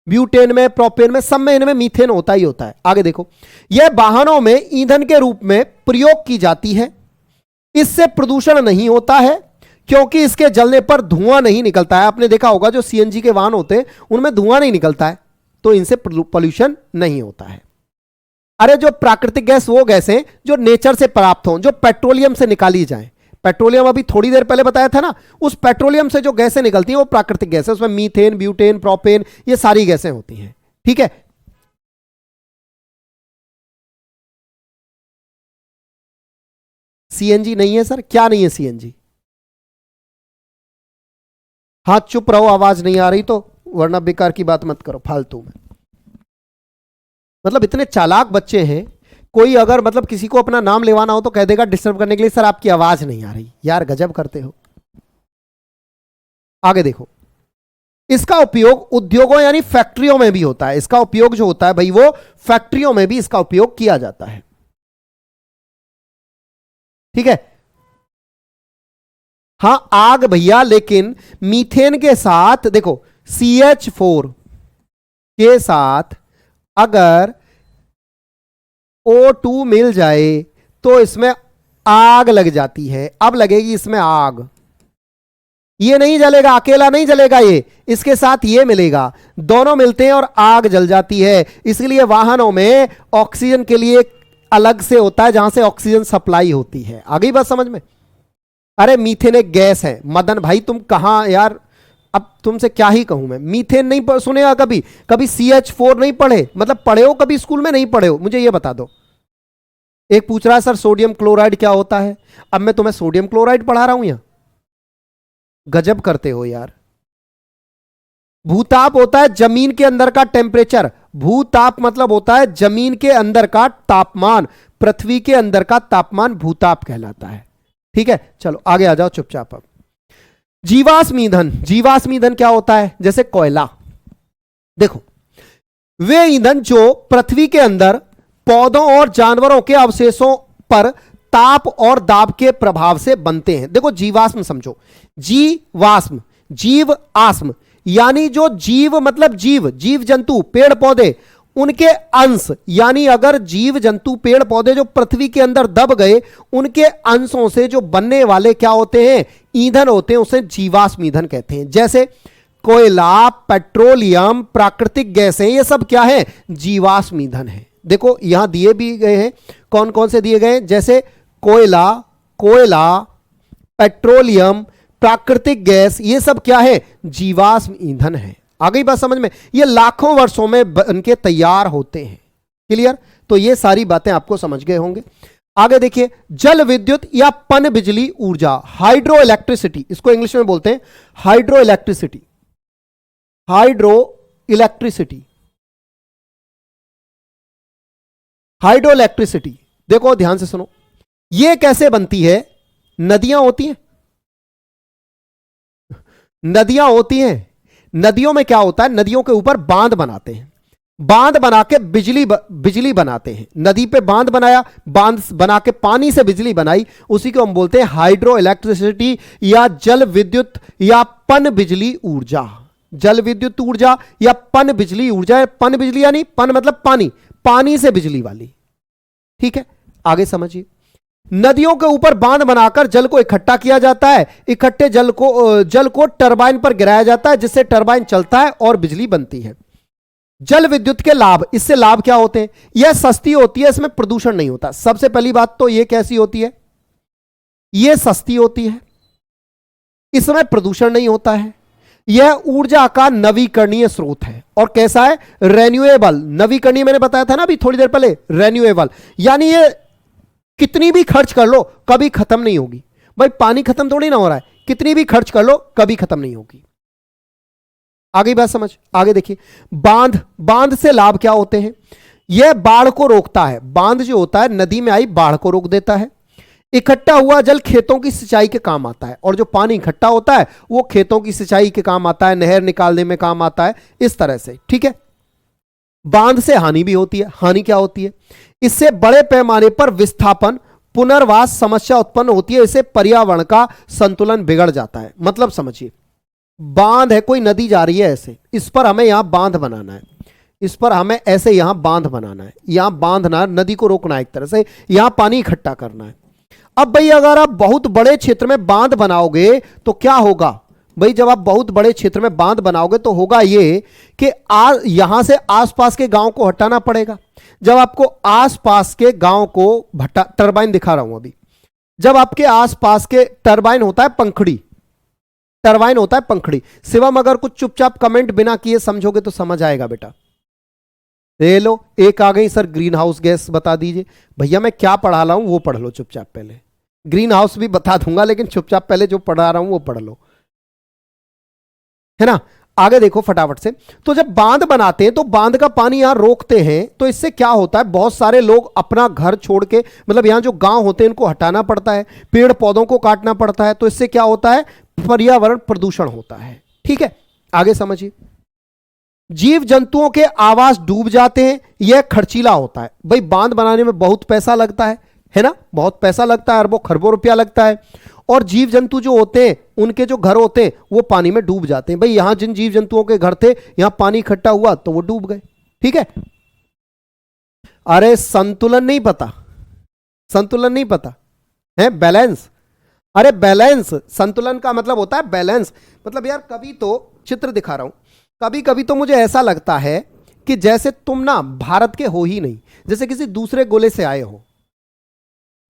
ब्यूटेन में, प्रोपेन में, सब में इनमें मीथेन होता ही होता है। आगे देखो, यह वाहनों में ईंधन के रूप में प्रयोग की जाती है। इससे प्रदूषण नहीं होता है क्योंकि इसके जलने पर धुआं नहीं निकलता है। आपने देखा होगा जो सीएनजी के वाहन होते हैं उनमें धुआं नहीं निकलता है, तो इनसे पोल्यूशन नहीं होता है। अरे जो प्राकृतिक गैस वो गैस है जो नेचर से प्राप्त हो, जो पेट्रोलियम से निकाली जाए। पेट्रोलियम अभी थोड़ी देर पहले बताया था ना, उस पेट्रोलियम से जो गैसें निकलती हैं वो प्राकृतिक गैस है। उसमें मीथेन, ब्यूटेन, प्रोपेन, ये सारी गैसें होती हैं। ठीक है, सीएनजी नहीं है सर? क्या नहीं है सीएनजी? हाँ चुप रहो, आवाज नहीं आ रही तो, वरना बेकार की बात मत करो फालतू में। मतलब इतने चालाक बच्चे हैं, कोई अगर मतलब किसी को अपना नाम लेवाना हो तो कह देगा डिस्टर्ब करने के लिए, सर आपकी आवाज नहीं आ रही। यार गजब करते हो। आगे देखो, इसका उपयोग उद्योगों यानी फैक्ट्रियों में भी होता है। इसका उपयोग जो होता है भाई वो फैक्ट्रियों में भी इसका उपयोग किया जाता है। ठीक है। हां आग भैया, लेकिन मीथेन के साथ देखो CH4 के साथ अगर O2 मिल जाए तो इसमें आग लग जाती है। अब लगेगी इसमें आग, ये नहीं जलेगा, अकेला नहीं जलेगा, ये इसके साथ ये मिलेगा, दोनों मिलते हैं और आग जल जाती है। इसलिए वाहनों में ऑक्सीजन के लिए अलग से होता है जहां से ऑक्सीजन सप्लाई होती है। आ गई बात समझ में? अरे मीथेन एक गैस है। मदन भाई तुम कहां यार, अब तुमसे क्या ही कहूं मैं। मीथेन नहीं सुनेगा कभी? कभी CH4 नहीं पढ़े? मतलब पढ़े हो कभी स्कूल में? नहीं पढ़े हो? मुझे ये बता दो। एक पूछ रहा है सर सोडियम क्लोराइड क्या होता है। अब मैं तुम्हें सोडियम क्लोराइड पढ़ा रहा हूं यहां। गजब करते हो यार। भूताप होता है जमीन के अंदर का टेम्परेचर। भूताप मतलब होता है जमीन के अंदर का तापमान, पृथ्वी के अंदर का तापमान भूताप कहलाता है। ठीक है, चलो आगे आ जाओ चुपचाप। अब जीवाश्म ईंधन, जीवाश्म ईंधन क्या होता है? जैसे कोयला, देखो वे ईंधन जो पृथ्वी के अंदर पौधों और जानवरों के अवशेषों पर ताप और दाब के प्रभाव से बनते हैं। देखो जीवाश्म समझो, जीवाश्म, जीव आश्म, यानी जो जीव मतलब जीव, जीव जंतु, पेड़ पौधे, उनके अंश, यानी अगर जीव जंतु पेड़ पौधे जो पृथ्वी के अंदर दब गए, उनके अंशों से जो बनने वाले क्या होते हैं? ईंधन होते हैं, उसे जीवाश्म ईंधन कहते हैं। जैसे कोयला, पेट्रोलियम, प्राकृतिक गैसें, ये सब क्या है? जीवाश्म ईंधन है। देखो यहां दिए भी गए हैं, कौन कौन से दिए गए? जैसे कोयला, पेट्रोलियम, प्राकृतिक गैस, ये सब क्या है? जीवाश्म ईंधन है। आ गई बात समझ में? ये लाखों वर्षों में बनके तैयार होते हैं। क्लियर? तो ये सारी बातें आपको समझ गए होंगे। आगे देखिए, जल विद्युत या पन बिजली ऊर्जा, हाइड्रो इलेक्ट्रिसिटी, इसको इंग्लिश में बोलते हैं hydro electricity. Hydro electricity, hydro electricity, देखो ध्यान से सुनो, ये कैसे बनती है? नदियां होती हैं, नदियां होती हैं, नदियों में क्या होता है? नदियों के ऊपर बांध बनाते हैं, बांध बना के बिजली बनाते हैं। नदी पे बांध बनाया, बांध बना के पानी से बिजली बनाई, उसी को हम बोलते हैं हाइड्रो इलेक्ट्रिसिटी या जल विद्युत या पन बिजली ऊर्जा। जल विद्युत ऊर्जा या पन बिजली ऊर्जा। पन बिजली यानी पन मतलब पानी, पानी से बिजली वाली। ठीक है, आगे समझिए। नदियों के ऊपर बांध बनाकर जल को इकट्ठा किया जाता है। इकट्ठे जल को टरबाइन पर गिराया जाता है, जिससे टरबाइन चलता है और बिजली बनती है। जल विद्युत के लाभ, इससे लाभ क्या होते हैं? यह सस्ती होती है, इसमें प्रदूषण नहीं होता। सबसे पहली बात तो यह कैसी होती है? यह सस्ती होती है, इसमें प्रदूषण नहीं होता है। यह ऊर्जा का नवीकरणीय स्रोत है। और कैसा है? रेन्यूएबल। नवीकरणीय मैंने बताया था ना अभी थोड़ी देर पहले, रेन्यूएबल, यानी ये कितनी भी खर्च कर लो कभी खत्म नहीं होगी। भाई पानी खत्म थोड़ी ना हो रहा है, कितनी भी खर्च कर लो कभी खत्म नहीं होगी। आगे बात समझ। आगे देखिए, बांध, बांध से लाभ क्या होते हैं? यह बाढ़ को रोकता है। बांध जो होता है नदी में आई बाढ़ को रोक देता है। इकट्ठा हुआ जल खेतों की सिंचाई के काम आता है, और जो पानी इकट्ठा होता है वो खेतों की सिंचाई के काम आता है, नहर निकालने में काम आता है, इस तरह से। ठीक है, बांध से हानि भी होती है। हानि क्या होती है? इससे बड़े पैमाने पर विस्थापन, पुनर्वास समस्या उत्पन्न होती है। इससे पर्यावरण का संतुलन बिगड़ जाता है। मतलब समझिए, बांध है, कोई नदी जा रही है ऐसे, इस पर हमें यहां बांध बनाना है, इस पर हमें ऐसे यहां बांध बनाना है, यहां बांधना, नदी को रोकना है, एक तरह से यहां पानी इकट्ठा करना है। अब भाई अगर आप बहुत बड़े क्षेत्र में बांध बनाओगे तो क्या होगा भाई? जब आप बहुत बड़े क्षेत्र में बांध बनाओगे तो होगा ये कि यहां से आसपास के गांव को हटाना पड़ेगा। जब आपको आसपास के गांव को टरबाइन दिखा रहा हूं अभी, जब आपके आसपास के टरबाइन होता है पंखड़ी, टरबाइन होता है पंखड़ी। शिवम अगर कुछ चुपचाप कमेंट बिना किए समझोगे तो समझ आएगा बेटा। ले लो, एक आ गई सर ग्रीन हाउस गैस बता दीजिए। भैया मैं क्या पढ़ा रहा हूं वो पढ़ लो चुपचाप पहले। ग्रीन हाउस भी बता दूंगा लेकिन चुपचाप पहले जो पढ़ा रहा हूं वो पढ़ लो, है ना। आगे देखो फटाफट से। तो जब बांध बनाते हैं तो बांध का पानी यहां रोकते हैं, तो इससे क्या होता है, बहुत सारे लोग अपना घर छोड़ के, मतलब यहां जो गांव होते हैं इनको हटाना पड़ता है, पेड़ पौधों को काटना पड़ता है, तो इससे क्या होता है, पर्यावरण प्रदूषण होता है। ठीक है, आगे समझिए। जीव जंतुओं के आवास डूब जाते हैं, यह खर्चीला होता है। भाई बांध बनाने में बहुत पैसा लगता है ना, बहुत पैसा लगता है, अरबों खरबों रुपया लगता है। और जीव जंतु जो होते हैं उनके जो घर होते हैं वो पानी में डूब जाते हैं। भाई यहां जिन जीव जंतुओं के घर थे यहां पानी इकट्ठा हुआ तो वो डूब गए। ठीक है, अरे संतुलन नहीं पता, संतुलन नहीं पता है, बैलेंस। अरे बैलेंस, संतुलन का मतलब होता है बैलेंस। मतलब यार कभी तो चित्र दिखा रहा हूं, कभी कभी तो मुझे ऐसा लगता है कि जैसे तुम ना भारत के हो ही नहीं, जैसे किसी दूसरे गोले से आए हो,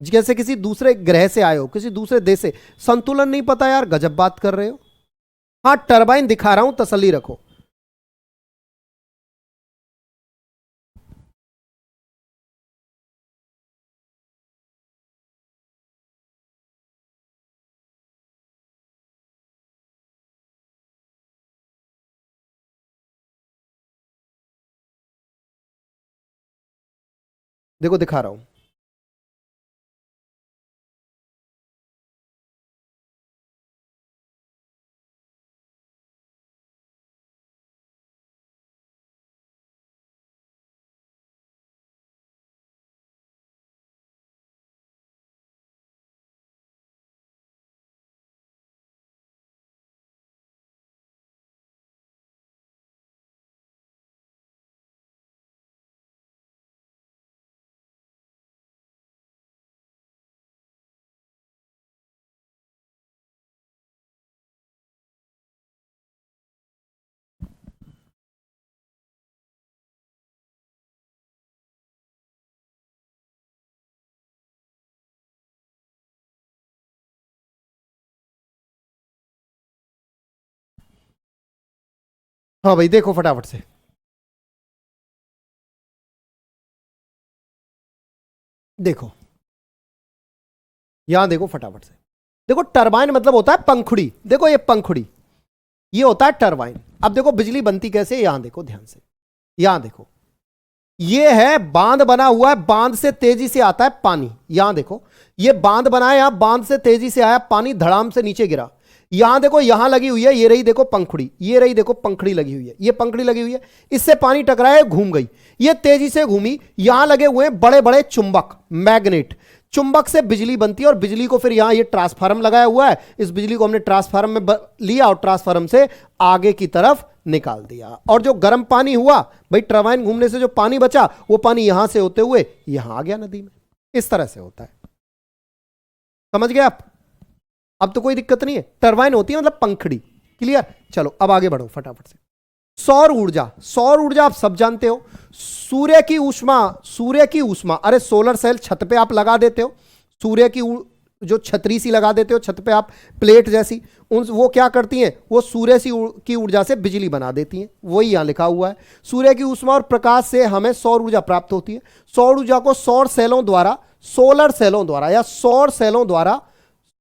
जैसे किसी दूसरे ग्रह से आए हो, किसी दूसरे देश से। संतुलन नहीं पता यार, गजब बात कर रहे हो। हाँ टरबाइन दिखा रहा हूं, तसल्ली रखो। देखो दिखा रहा हूं, हाँ भाई देखो फटाफट से। देखो यहां देखो फटाफट से। देखो टरबाइन मतलब होता है पंखुड़ी, देखो ये पंखुड़ी, ये होता है टरबाइन। अब देखो बिजली बनती कैसे, यहां देखो ध्यान से, यहां देखो, ये है बांध बना हुआ है, बांध से तेजी से आता है पानी। यहां देखो ये बांध बना है, यहां बांध से तेजी से आया पानी, धड़ाम से नीचे गिरा। यहां देखो यहां लगी हुई है, ये रही देखो पंखुड़ी, ये रही देखो पंखुड़ी लगी हुई है, ये पंखुड़ी लगी हुई है, इससे पानी टकराया, घूम गई, ये तेजी से घूमी। यहां लगे हुए हैं बड़े बड़े चुंबक, मैग्नेट, चुंबक से बिजली बनती है और बिजली को फिर यहां ये ट्रांसफार्मर लगाया हुआ है, इस बिजली को हमने ट्रांसफार्मर में लिया और ट्रांसफार्मर से आगे की तरफ निकाल दिया। और जो गर्म पानी हुआ, भाई टरबाइन घूमने से जो पानी बचा वो पानी यहां से होते हुए यहां आ गया नदी में। इस तरह से होता है, समझ गए आप? अब तो कोई दिक्कत नहीं है, टरबाइन होती है मतलब पंखड़ी। क्लियर? चलो अब आगे बढ़ो फटाफट से। सौर ऊर्जा, सौर ऊर्जा आप सब जानते हो, सूर्य की ऊष्मा, सूर्य की ऊष्मा, अरे सोलर सेल छत पे आप लगा देते हो, सूर्य की जो छतरी सी लगा देते हो छत पे आप, प्लेट जैसी, उन वो क्या करती हैं, वो सूर्य की ऊर्जा से बिजली बना देती हैं। वही यहां लिखा हुआ है, सूर्य की ऊष्मा और प्रकाश से हमें सौर ऊर्जा प्राप्त होती है। सौर ऊर्जा को सौर सेलों द्वारा, सोलर सेलों द्वारा या सौर सेलों द्वारा,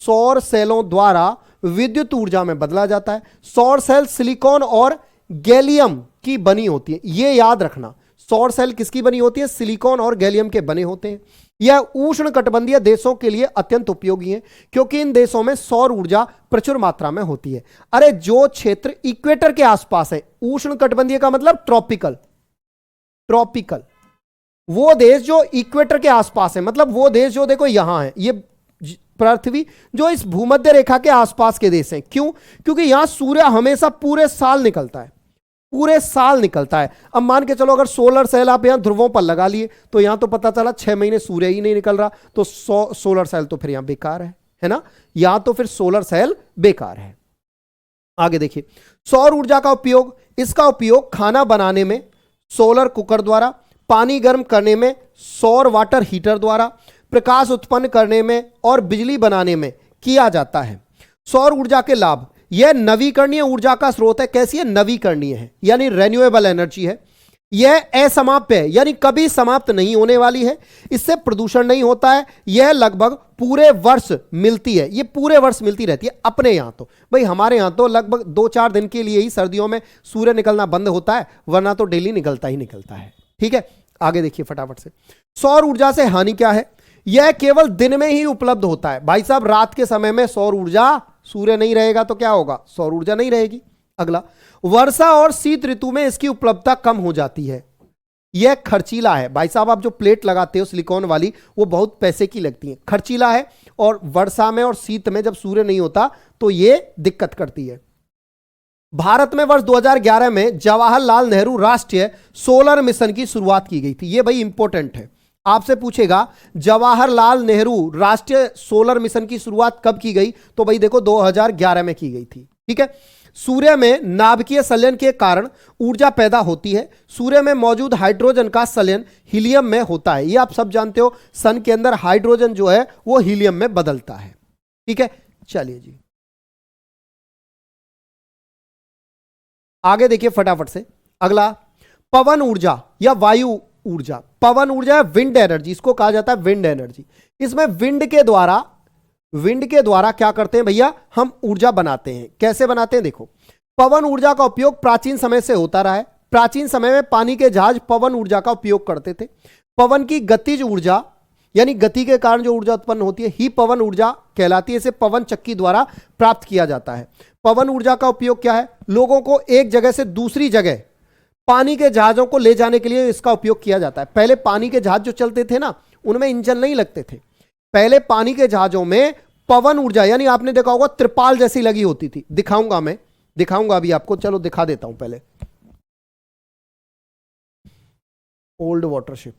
सौर सेलों द्वारा विद्युत ऊर्जा में बदला जाता है। सौर सेल सिलिकॉन और गैलियम की बनी होती है, यह याद रखना। सौर सेल किसकी बनी होती है? सिलिकॉन और गैलियम के बने होते हैं। यह उष्ण कटिबंधीय देशों के लिए अत्यंत उपयोगी है क्योंकि इन देशों में सौर ऊर्जा प्रचुर मात्रा में होती है। अरे जो क्षेत्र इक्वेटर के आसपास है, उष्ण कटिबंधीय का मतलब ट्रॉपिकल, ट्रॉपिकल, वो देश जो इक्वेटर के आसपास है, मतलब वो देश जो देखो यहां है, ये पृथ्वी जो इस भूमध्य रेखा के आसपास के देश हैं। क्यों? क्योंकि यहां सूर्य हमेशा पूरे साल निकलता है, पूरे साल निकलता है। अब मान के चलो अगर सोलर सेल आप यहां ध्रुवों पर लगा लिए तो यहां तो पता चला 6 महीने सूर्य ही नहीं निकल रहा, तो सोलर सेल तो फिर यहां बेकार है ना, यहां तो फिर सोलर सेल बेकार है। आगे देखिए, सौर ऊर्जा का उपयोग, इसका उपयोग खाना बनाने में सोलर कुकर द्वारा, पानी गर्म करने में सौर वाटर हीटर द्वारा, प्रकाश उत्पन्न करने में और बिजली बनाने में किया जाता है। सौर ऊर्जा के लाभ, यह नवीकरणीय ऊर्जा का स्रोत है। कैसी है? नवीकरणीय है, यानी रेन्यूएबल एनर्जी है। यह असमाप्य है, यानी कभी समाप्त नहीं होने वाली है। इससे प्रदूषण नहीं होता है। यह लगभग पूरे वर्ष मिलती है, ये पूरे वर्ष मिलती रहती है अपने यहां। तो भाई हमारे यहां तो लगभग 2-4 दिन के लिए ही सर्दियों में सूर्य निकलना बंद होता है, वरना तो डेली निकलता ही निकलता है। ठीक है, आगे देखिए फटाफट से। सौर ऊर्जा से हानि क्या है? यह केवल दिन में ही उपलब्ध होता है। भाई साहब रात के समय में सौर ऊर्जा, सूर्य नहीं रहेगा तो क्या होगा? सौर ऊर्जा नहीं रहेगी। अगला, वर्षा और शीत ऋतु में इसकी उपलब्धता कम हो जाती है। यह खर्चीला है। भाई साहब आप जो प्लेट लगाते हो सिलिकॉन वाली, वो बहुत पैसे की लगती है, खर्चीला है, और वर्षा में और शीत में जब सूर्य नहीं होता तो यह दिक्कत करती है। भारत में वर्ष 2011 में जवाहरलाल नेहरू राष्ट्रीय सोलर मिशन की शुरुआत की गई थी। यह भाई इंपॉर्टेंट है, आपसे पूछेगा जवाहरलाल नेहरू राष्ट्रीय सोलर मिशन की शुरुआत कब की गई? तो भाई देखो 2011 में की गई थी। ठीक है, सूर्य में नाभिकीय संलयन के कारण ऊर्जा पैदा होती है। सूर्य में मौजूद हाइड्रोजन का संलयन हीलियम में होता है। ये आप सब जानते हो, सन के अंदर हाइड्रोजन जो है वो हीलियम में बदलता है। ठीक है, चलिए जी आगे देखिए फटाफट से। अगला, पवन ऊर्जा या वायु ऊर्जा। पवन ऊर्जा है विंड एनर्जी, इसको कहा जाता है विंड एनर्जी। इसमें विंड के द्वारा क्या करते हैं भैया? हम ऊर्जा बनाते हैं। कैसे बनाते हैं? देखो, पवन ऊर्जा का उपयोग प्राचीन समय से होता रहा है। प्राचीन समय में पानी के जहाज पवन ऊर्जा का उपयोग करते थे। पवन की गतिज ऊर्जा, यानी गति के कारण जो ऊर्जा उत्पन्न होती है, ही पवन ऊर्जा कहलाती है। इसे पवन चक्की द्वारा प्राप्त किया जाता है। पवन ऊर्जा का उपयोग क्या है? लोगों को एक जगह से दूसरी जगह पानी के जहाजों को ले जाने के लिए इसका उपयोग किया जाता है। पहले पानी के जहाज जो चलते थे ना, उनमें इंजन नहीं लगते थे। पहले पानी के जहाजों में पवन ऊर्जा, यानी आपने देखा होगा त्रिपाल जैसी लगी होती थी। दिखाऊंगा अभी आपको, चलो दिखा देता हूं। पहले ओल्ड वाटरशिप,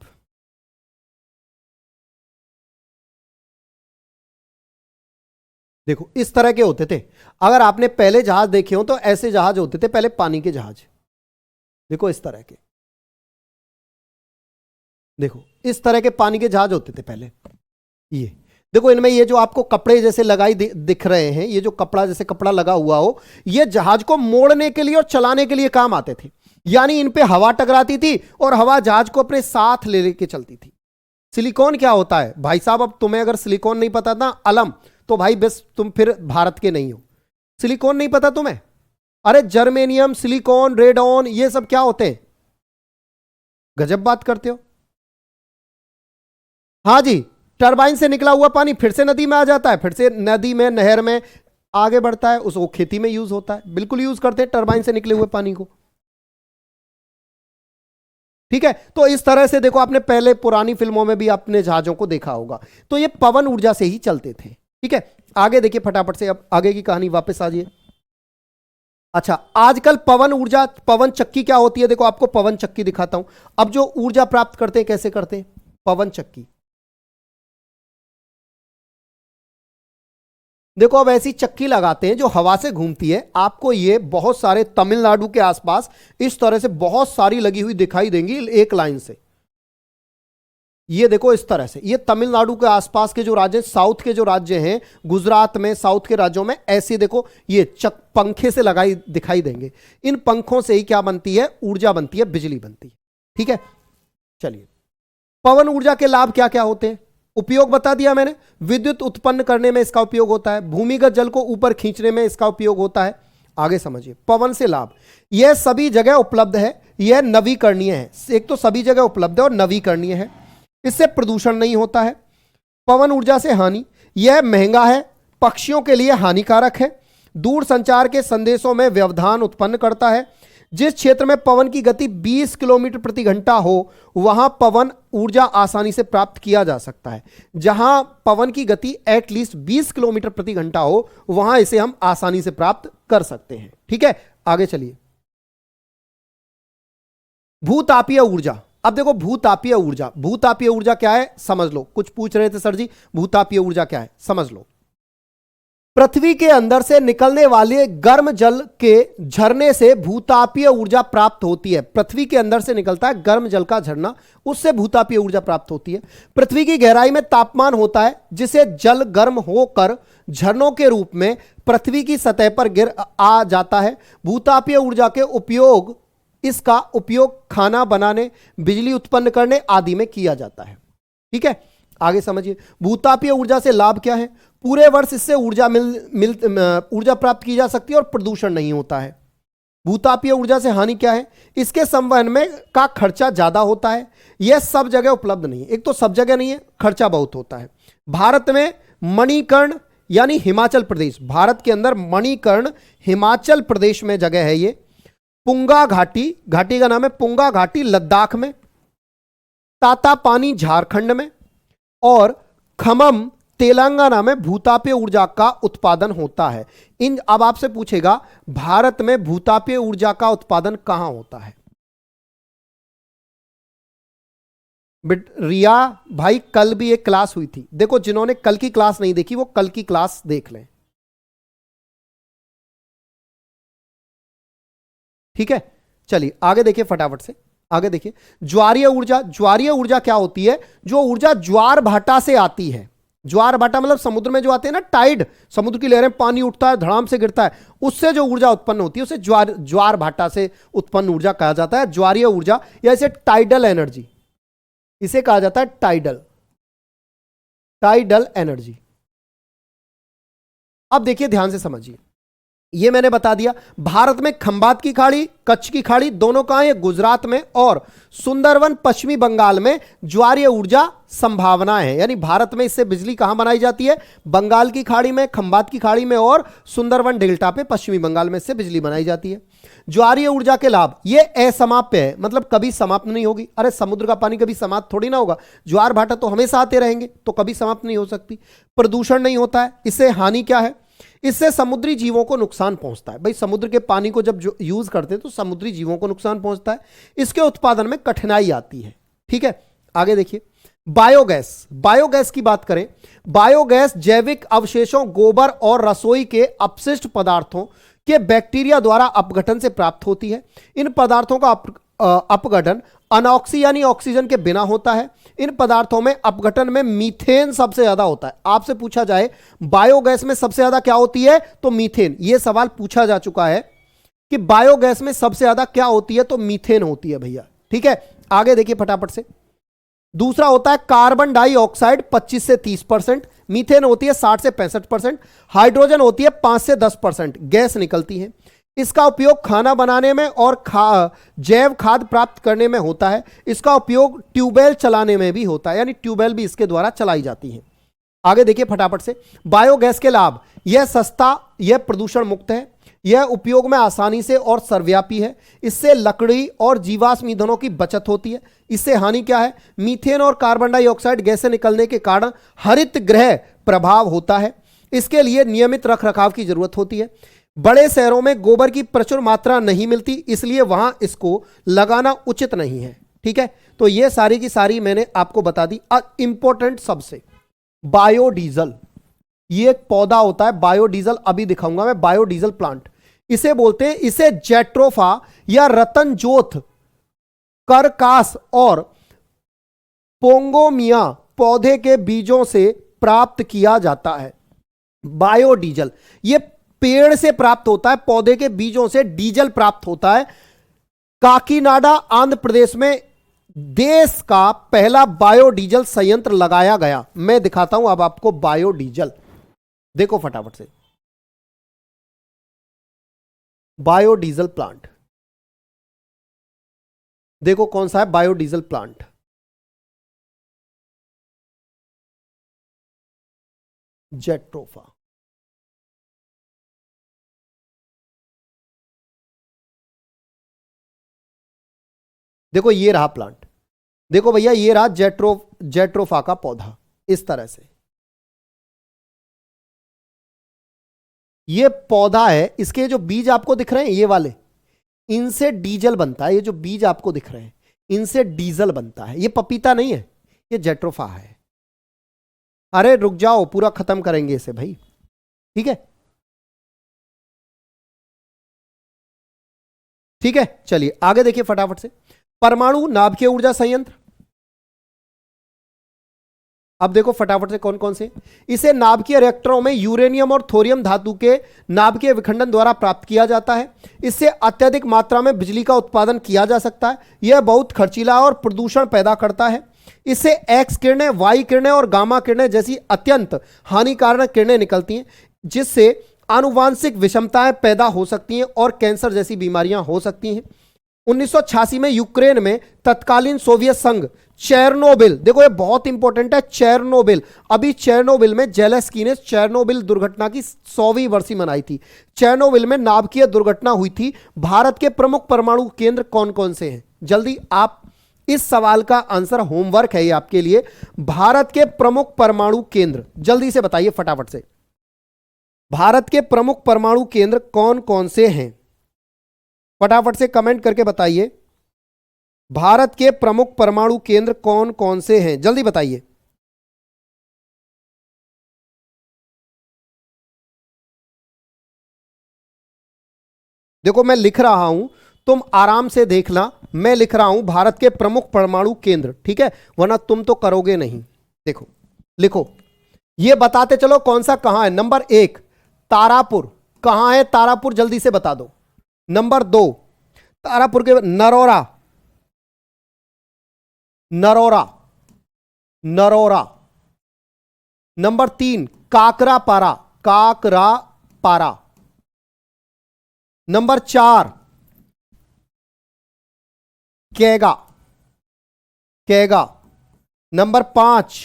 देखो इस तरह के होते थे। अगर आपने पहले जहाज देखे हो तो ऐसे जहाज होते थे पहले, पानी के जहाज। देखो इस तरह के, देखो इस तरह के पानी के जहाज होते थे पहले। ये देखो, इनमें ये जो आपको कपड़े जैसे लगाई दिख रहे हैं, ये जो कपड़ा जैसे कपड़ा लगा हुआ हो, ये जहाज को मोड़ने के लिए और चलाने के लिए काम आते थे। यानी इन पे हवा टकराती थी और हवा जहाज को अपने साथ ले लेके चलती थी। सिलिकॉन क्या होता है भाई साहब? अब तुम्हें अगर सिलिकॉन नहीं पता ना, अलम, तो भाई बस तुम फिर भारत के नहीं हो। सिलिकॉन नहीं पता तुम्हें? अरे जर्मेनियम, सिलिकॉन, रेडॉन, ये सब क्या होते हैं? गजब बात करते हो। हाँ जी, टरबाइन से निकला हुआ पानी फिर से नदी में आ जाता है, फिर से नदी में, नहर में आगे बढ़ता है, उसको खेती में यूज होता है। बिल्कुल यूज करते हैं टरबाइन से निकले हुए पानी को। ठीक है, तो इस तरह से देखो, आपने पहले पुरानी फिल्मों में भी अपने जहाजों को देखा होगा। तो ये पवन ऊर्जा से ही चलते थे। ठीक है, आगे देखिए फटाफट से, अब आगे की कहानी वापस आ जाइए। अच्छा, आजकल पवन ऊर्जा, पवन चक्की क्या होती है? देखो आपको पवन चक्की दिखाता हूं। अब जो ऊर्जा प्राप्त करते हैं, कैसे करते हैं? पवन चक्की। देखो अब ऐसी चक्की लगाते हैं जो हवा से घूमती है। आपको ये बहुत सारे तमिलनाडु के आसपास इस तरह से बहुत सारी लगी हुई दिखाई देंगी एक लाइन से। ये देखो इस तरह से, ये तमिलनाडु के आसपास के जो राज्य, साउथ के जो राज्य हैं, गुजरात में, साउथ के राज्यों में ऐसे देखो ये पंखे से लगाई दिखाई देंगे। इन पंखों से ही क्या बनती है? ऊर्जा बनती है, बिजली बनती है। ठीक है, चलिए पवन ऊर्जा के लाभ क्या क्या होते हैं? उपयोग बता दिया मैंने। विद्युत उत्पन्न करने में इसका उपयोग होता है। भूमिगत जल को ऊपर खींचने में इसका उपयोग होता है। आगे समझिए पवन से लाभ। यह सभी जगह उपलब्ध है, यह नवीकरणीय है। एक तो सभी जगह उपलब्ध है और नवीकरणीय है। इससे प्रदूषण नहीं होता है। पवन ऊर्जा से हानि, यह महंगा है, पक्षियों के लिए हानिकारक है, दूर संचार के संदेशों में व्यवधान उत्पन्न करता है। जिस क्षेत्र में पवन की गति 20 किलोमीटर प्रति घंटा हो, वहां पवन ऊर्जा आसानी से प्राप्त किया जा सकता है। जहां पवन की गति एटलीस्ट 20 किलोमीटर प्रति घंटा हो, वहां इसे हम आसानी से प्राप्त कर सकते हैं। ठीक है, आगे चलिए। भूतापीय ऊर्जा। अब देखो भूतापीय ऊर्जा, भूतापीय ऊर्जा क्या है समझ लो। कुछ पूछ रहे थे सर जी भूतापीय ऊर्जा क्या है, समझ लो। पृथ्वी के अंदर से निकलने वाले गर्म जल के झरने से भूतापीय ऊर्जा प्राप्त होती है। पृथ्वी के अंदर से निकलता है गर्म जल का झरना, उससे भूतापीय ऊर्जा प्राप्त होती है। पृथ्वी की गहराई में तापमान होता है जिसे जल गर्म होकर झरनों के रूप में पृथ्वी की सतह पर गिर आ जाता है। भूतापीय ऊर्जा के उपयोग इसका उपयोग खाना बनाने, बिजली उत्पन्न करने आदि में किया जाता है। ठीक है, आगे समझिए। भूतापीय ऊर्जा से लाभ क्या है? पूरे वर्ष इससे ऊर्जा प्राप्त की जा सकती है और प्रदूषण नहीं होता है। भूतापीय ऊर्जा से हानि क्या है? इसके संवहन में का खर्चा ज्यादा होता है। यह सब जगह उपलब्ध नहीं है। एक तो सब जगह नहीं है, खर्चा बहुत होता है। भारत में मणिकर्ण यानी हिमाचल प्रदेश, भारत के अंदर मणिकर्ण हिमाचल प्रदेश में जगह है ये। पुंगा घाटी, घाटी का नाम है पुंगा घाटी लद्दाख में, तातापानी झारखंड में और खमम तेलंगाना में भूतापीय ऊर्जा का उत्पादन होता है। अब आपसे पूछेगा भारत में भूतापीय ऊर्जा का उत्पादन कहां होता है? रिया भाई, कल भी एक क्लास हुई थी, देखो जिन्होंने कल की क्लास नहीं देखी वो कल की क्लास देख लें। ठीक है, चलिए आगे देखिए फटाफट से, आगे देखिए। ज्वारीय ऊर्जा, ज्वारीय ऊर्जा क्या होती है? जो ऊर्जा ज्वार भाटा से आती है। ज्वार भाटा मतलब समुद्र में जो आते हैं ना, टाइड, समुद्र की लहरें, पानी उठता है, धड़ाम से गिरता है, उससे जो ऊर्जा उत्पन्न होती है उसे ज्वार भाटा से उत्पन्न ऊर्जा कहा जाता है, ज्वारीय ऊर्जा, या इसे टाइडल एनर्जी, इसे कहा जाता है टाइडल एनर्जी। अब देखिए ध्यान से समझिए, ये मैंने बता दिया। भारत में खंबात की खाड़ी, कच्छ की खाड़ी दोनों कहां है? गुजरात में, और सुंदरवन पश्चिमी बंगाल में ज्वारीय ऊर्जा संभावना है। यानी भारत में इससे बिजली कहां बनाई जाती है? बंगाल की खाड़ी में, खंबात की खाड़ी में और सुंदरवन डेल्टा पे पश्चिमी बंगाल में इससे बिजली बनाई जाती है। ज्वारीय ऊर्जा के लाभ, ये असमाप्य है, मतलब कभी समाप्त नहीं होगी। अरे समुद्र का पानी कभी समाप्त थोड़ी ना होगा, ज्वार भाटा तो हमेशा आते रहेंगे, तो कभी समाप्त नहीं हो सकती। प्रदूषण नहीं होता है। इससे हानि क्या है? इससे समुद्री जीवों को नुकसान पहुंचता है। भाई समुद्र के पानी को जब यूज करते हैं तो समुद्री जीवों को नुकसान पहुंचता है, इसके उत्पादन में कठिनाई आती है। ठीक है, आगे देखिए। बायोगैस, बायोगैस की बात करें, बायोगैस जैविक अवशेषों, गोबर और रसोई के अपशिष्ट पदार्थों के बैक्टीरिया द्वारा अपघटन से प्राप्त होती है। इन पदार्थों का अपघटन अनऑक्सी यानी ऑक्सीजन के बिना होता है। इन पदार्थों में अपघटन में मीथेन सबसे ज्यादा होता है। आपसे पूछा जाए बायोगैस में सबसे ज्यादा क्या होती है, तो मीथेन। यह सवाल पूछा जा चुका है कि बायोगैस में सबसे ज्यादा क्या होती है, तो मीथेन होती है भैया। ठीक है, आगे देखिए फटाफट से। दूसरा होता है कार्बन डाइऑक्साइड 25 से 30%, मीथेन होती है 60 से 65%, हाइड्रोजन होती है 5 से 10% गैस निकलती है। इसका उपयोग खाना बनाने में और जैव खाद प्राप्त करने में होता है। इसका उपयोग ट्यूबवेल चलाने में भी होता है, यानी ट्यूबवेल भी इसके द्वारा चलाई जाती है। आगे देखिए फटाफट से। बायोगैस के लाभ, यह सस्ता, यह प्रदूषण मुक्त है, यह उपयोग में आसानी से और सर्वव्यापी है। इससे लकड़ी और जीवाश्म ईंधनों की बचत होती है। इससे हानि क्या है? मीथेन और कार्बन डाइऑक्साइड गैसें निकलने के कारण हरित गृह प्रभाव होता है। इसके लिए नियमित रखरखाव की जरूरत होती है। बड़े शहरों में गोबर की प्रचुर मात्रा नहीं मिलती, इसलिए वहां इसको लगाना उचित नहीं है। ठीक है, तो ये सारी की सारी मैंने आपको बता दी। इंपॉर्टेंट सबसे, बायोडीजल, ये एक पौधा होता है बायोडीजल, अभी दिखाऊंगा मैं। बायोडीजल प्लांट इसे बोलते हैं। इसे जेट्रोफा या रतनजोत, करकास और पोंगोमिया पौधे के बीजों से प्राप्त किया जाता है। बायोडीजल ये पेड़ से प्राप्त होता है, पौधे के बीजों से डीजल प्राप्त होता है। काकीनाडा आंध्र प्रदेश में देश का पहला बायोडीजल संयंत्र लगाया गया। मैं दिखाता हूं अब आपको बायोडीजल, देखो फटाफट से। बायोडीजल प्लांट देखो कौन सा है, बायोडीजल प्लांट। जेट्रोफा, देखो ये रहा प्लांट, देखो भैया ये रहा जेट्रोफा का पौधा, इस तरह से ये पौधा है। इसके जो बीज आपको दिख रहे हैं ये वाले, इनसे डीजल बनता है। ये जो बीज आपको दिख रहे हैं इनसे डीजल बनता है। ये पपीता नहीं है, ये जेट्रोफा है। अरे रुक जाओ, पूरा खत्म करेंगे इसे भाई। ठीक है, ठीक है, चलिए आगे देखिए फटाफट से। परमाणु नाभिकीय ऊर्जा संयंत्र, अब देखो फटाफट से कौन कौन से। इसे नाभिकीय रिएक्टरों में यूरेनियम और थोरियम धातु के नाभिकीय विखंडन द्वारा प्राप्त किया जाता है। इससे अत्यधिक मात्रा में बिजली का उत्पादन किया जा सकता है। यह बहुत खर्चीला और प्रदूषण पैदा करता है। इससे एक्स किरणें, वाई किरणें और गामा किरणें जैसी अत्यंत हानिकारक किरणें निकलती हैं, जिससे आनुवांशिक विषमताएं पैदा हो सकती हैं और कैंसर जैसी बीमारियां हो सकती हैं। 1986 में यूक्रेन में तत्कालीन सोवियत संघ चेरनोबिल, देखो ये बहुत इंपॉर्टेंट है, चेरनोबिल, अभी चेरनोबिल में जेलेस्की ने चेरनोबिल दुर्घटना की 100वीं वर्षी मनाई थी। चेरनोबिल में नाभिकीय दुर्घटना हुई थी। भारत के प्रमुख परमाणु केंद्र कौन कौन से हैं? जल्दी आप, इस सवाल का आंसर होमवर्क है ये आपके लिए। भारत के प्रमुख परमाणु केंद्र जल्दी से बताइए फटाफट से। भारत के प्रमुख परमाणु केंद्र कौन कौन से हैं? फटाफट से कमेंट करके बताइए। भारत के प्रमुख परमाणु केंद्र कौन कौन से हैं? जल्दी बताइए। देखो मैं लिख रहा हूं, तुम आराम से देखना। मैं लिख रहा हूं भारत के प्रमुख परमाणु केंद्र, ठीक है, वरना तुम तो करोगे नहीं। देखो लिखो, ये बताते चलो कौन सा कहां है। नंबर 1 तारापुर, कहां है तारापुर? जल्दी से बता दो। नंबर 2 तारापुर के Narora, Narora, Narora. Number 3 Kakrapar, Kakrapar. Number 4 Kaiga, Kaiga. Number 5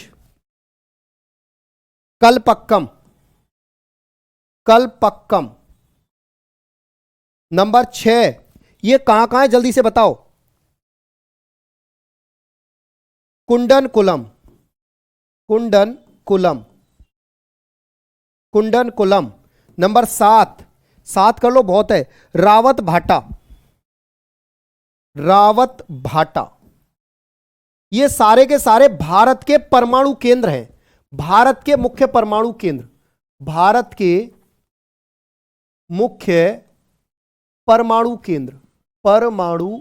Kalpakkam, Kalpakkam. Number 6, ये कहां कहां है जल्दी से बताओ। कुंडनकुलम, कुंडनकुलम, कुंडनकुलम। नंबर 7, 7 कर लो बहुत है, रावत भाटा, रावत भाटा। ये सारे के सारे भारत के परमाणु केंद्र हैं, भारत के मुख्य परमाणु केंद्र, भारत के मुख्य परमाणु केंद्र, परमाणु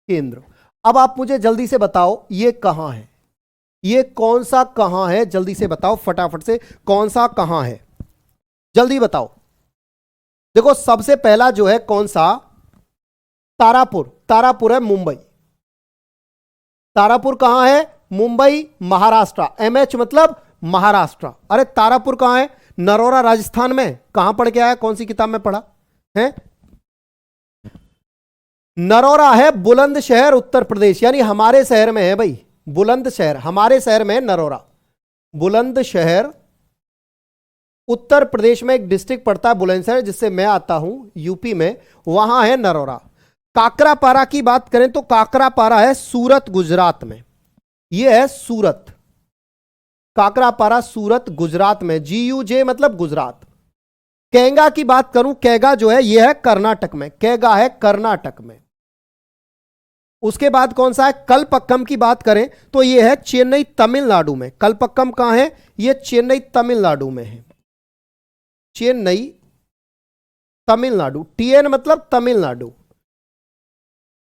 केंद्र। अब आप मुझे जल्दी से बताओ ये कहां है, ये कौन सा कहां है? जल्दी से बताओ फटाफट से, कौन सा कहां है? जल्दी बताओ। देखो सबसे पहला जो है कौन सा? तारापुर, तारापुर है मुंबई। तारापुर कहां है? मुंबई महाराष्ट्र, MH मतलब महाराष्ट्र। अरे तारापुर कहां है? नरोरा राजस्थान में। कहां पढ़ के आया, कौन सी किताब में पढ़ा है? नरोरा है बुलंदशहर उत्तर प्रदेश, यानी हमारे शहर में है भाई, बुलंदशहर हमारे शहर में है नरोरा। बुलंदशहर उत्तर प्रदेश में एक डिस्ट्रिक्ट पड़ता है बुलंदशहर, जिससे मैं आता हूं यूपी में, वहां है नरोरा। काकरापारा की बात करें तो काकरापारा है सूरत गुजरात में, यह है सूरत, काकरापारा सूरत गुजरात में, GUJ मतलब गुजरात। कैगा की बात करूं, कैगा जो है यह है कर्नाटक में, कैगा है कर्नाटक में। उसके बाद कौन सा है? कलपक्कम की बात करें तो यह है चेन्नई तमिलनाडु में। कलपक्कम कहां है? यह चेन्नई तमिलनाडु में है, चेन्नई तमिलनाडु, TN मतलब तमिलनाडु।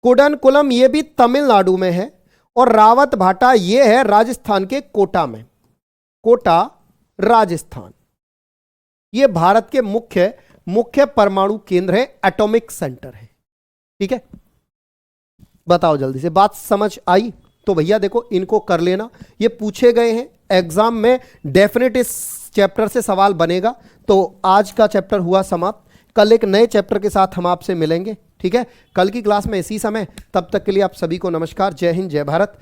कुडनकुलम यह भी तमिलनाडु में है, और रावत भाटा यह है राजस्थान के कोटा में, कोटा राजस्थान। यह भारत के मुख्य परमाणु केंद्र है, एटॉमिक सेंटर है। ठीक है, बताओ जल्दी से, बात समझ आई? तो भैया देखो इनको कर लेना, ये पूछे गए हैं एग्जाम में, डेफिनेट इस चैप्टर से सवाल बनेगा। तो आज का चैप्टर हुआ समाप्त, कल एक नए चैप्टर के साथ हम आपसे मिलेंगे। ठीक है, कल की क्लास में इसी समय। तब तक के लिए आप सभी को नमस्कार, जय हिंद, जय भारत।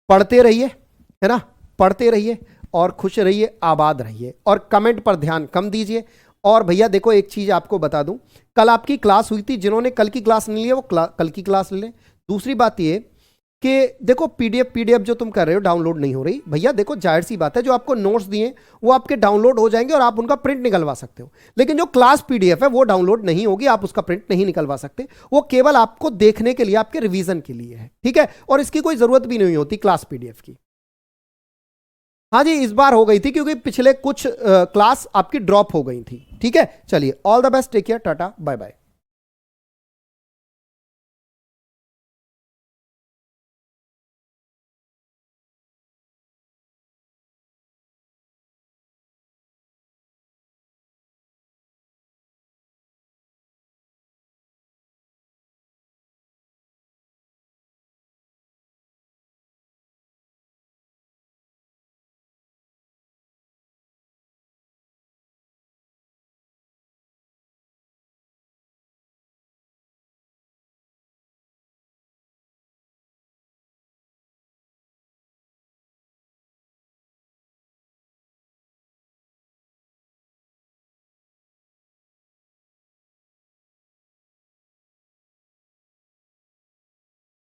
पढ़ते रहिए, है ना, पढ़ते रहिए और खुश रहिए, आबाद रहिए, और कमेंट पर ध्यान कम दीजिए। और भैया देखो एक चीज आपको बता दूं, कल आपकी क्लास हुई थी, जिन्होंने कल की क्लास नहीं ली है वो कल की क्लास ले लें। दूसरी बात ये कि देखो पीडीएफ जो तुम कर रहे हो डाउनलोड नहीं हो रही, भैया देखो जाहिर सी बात है, जो आपको नोट्स दिए वो आपके डाउनलोड हो जाएंगे और आप उनका प्रिंट निकलवा सकते हो, लेकिन जो क्लास पीडीएफ है वो डाउनलोड नहीं होगी, आप उसका प्रिंट नहीं निकलवा सकते, वो केवल आपको देखने के लिए, आपके रिवीजन के लिए है। ठीक है, और इसकी कोई जरूरत भी नहीं होती क्लास पीडीएफ की। हाँ जी, इस बार हो गई थी क्योंकि पिछले कुछ क्लास आपकी ड्रॉप हो गई थी। ठीक है, चलिए, all the best, take care, tata, bye bye.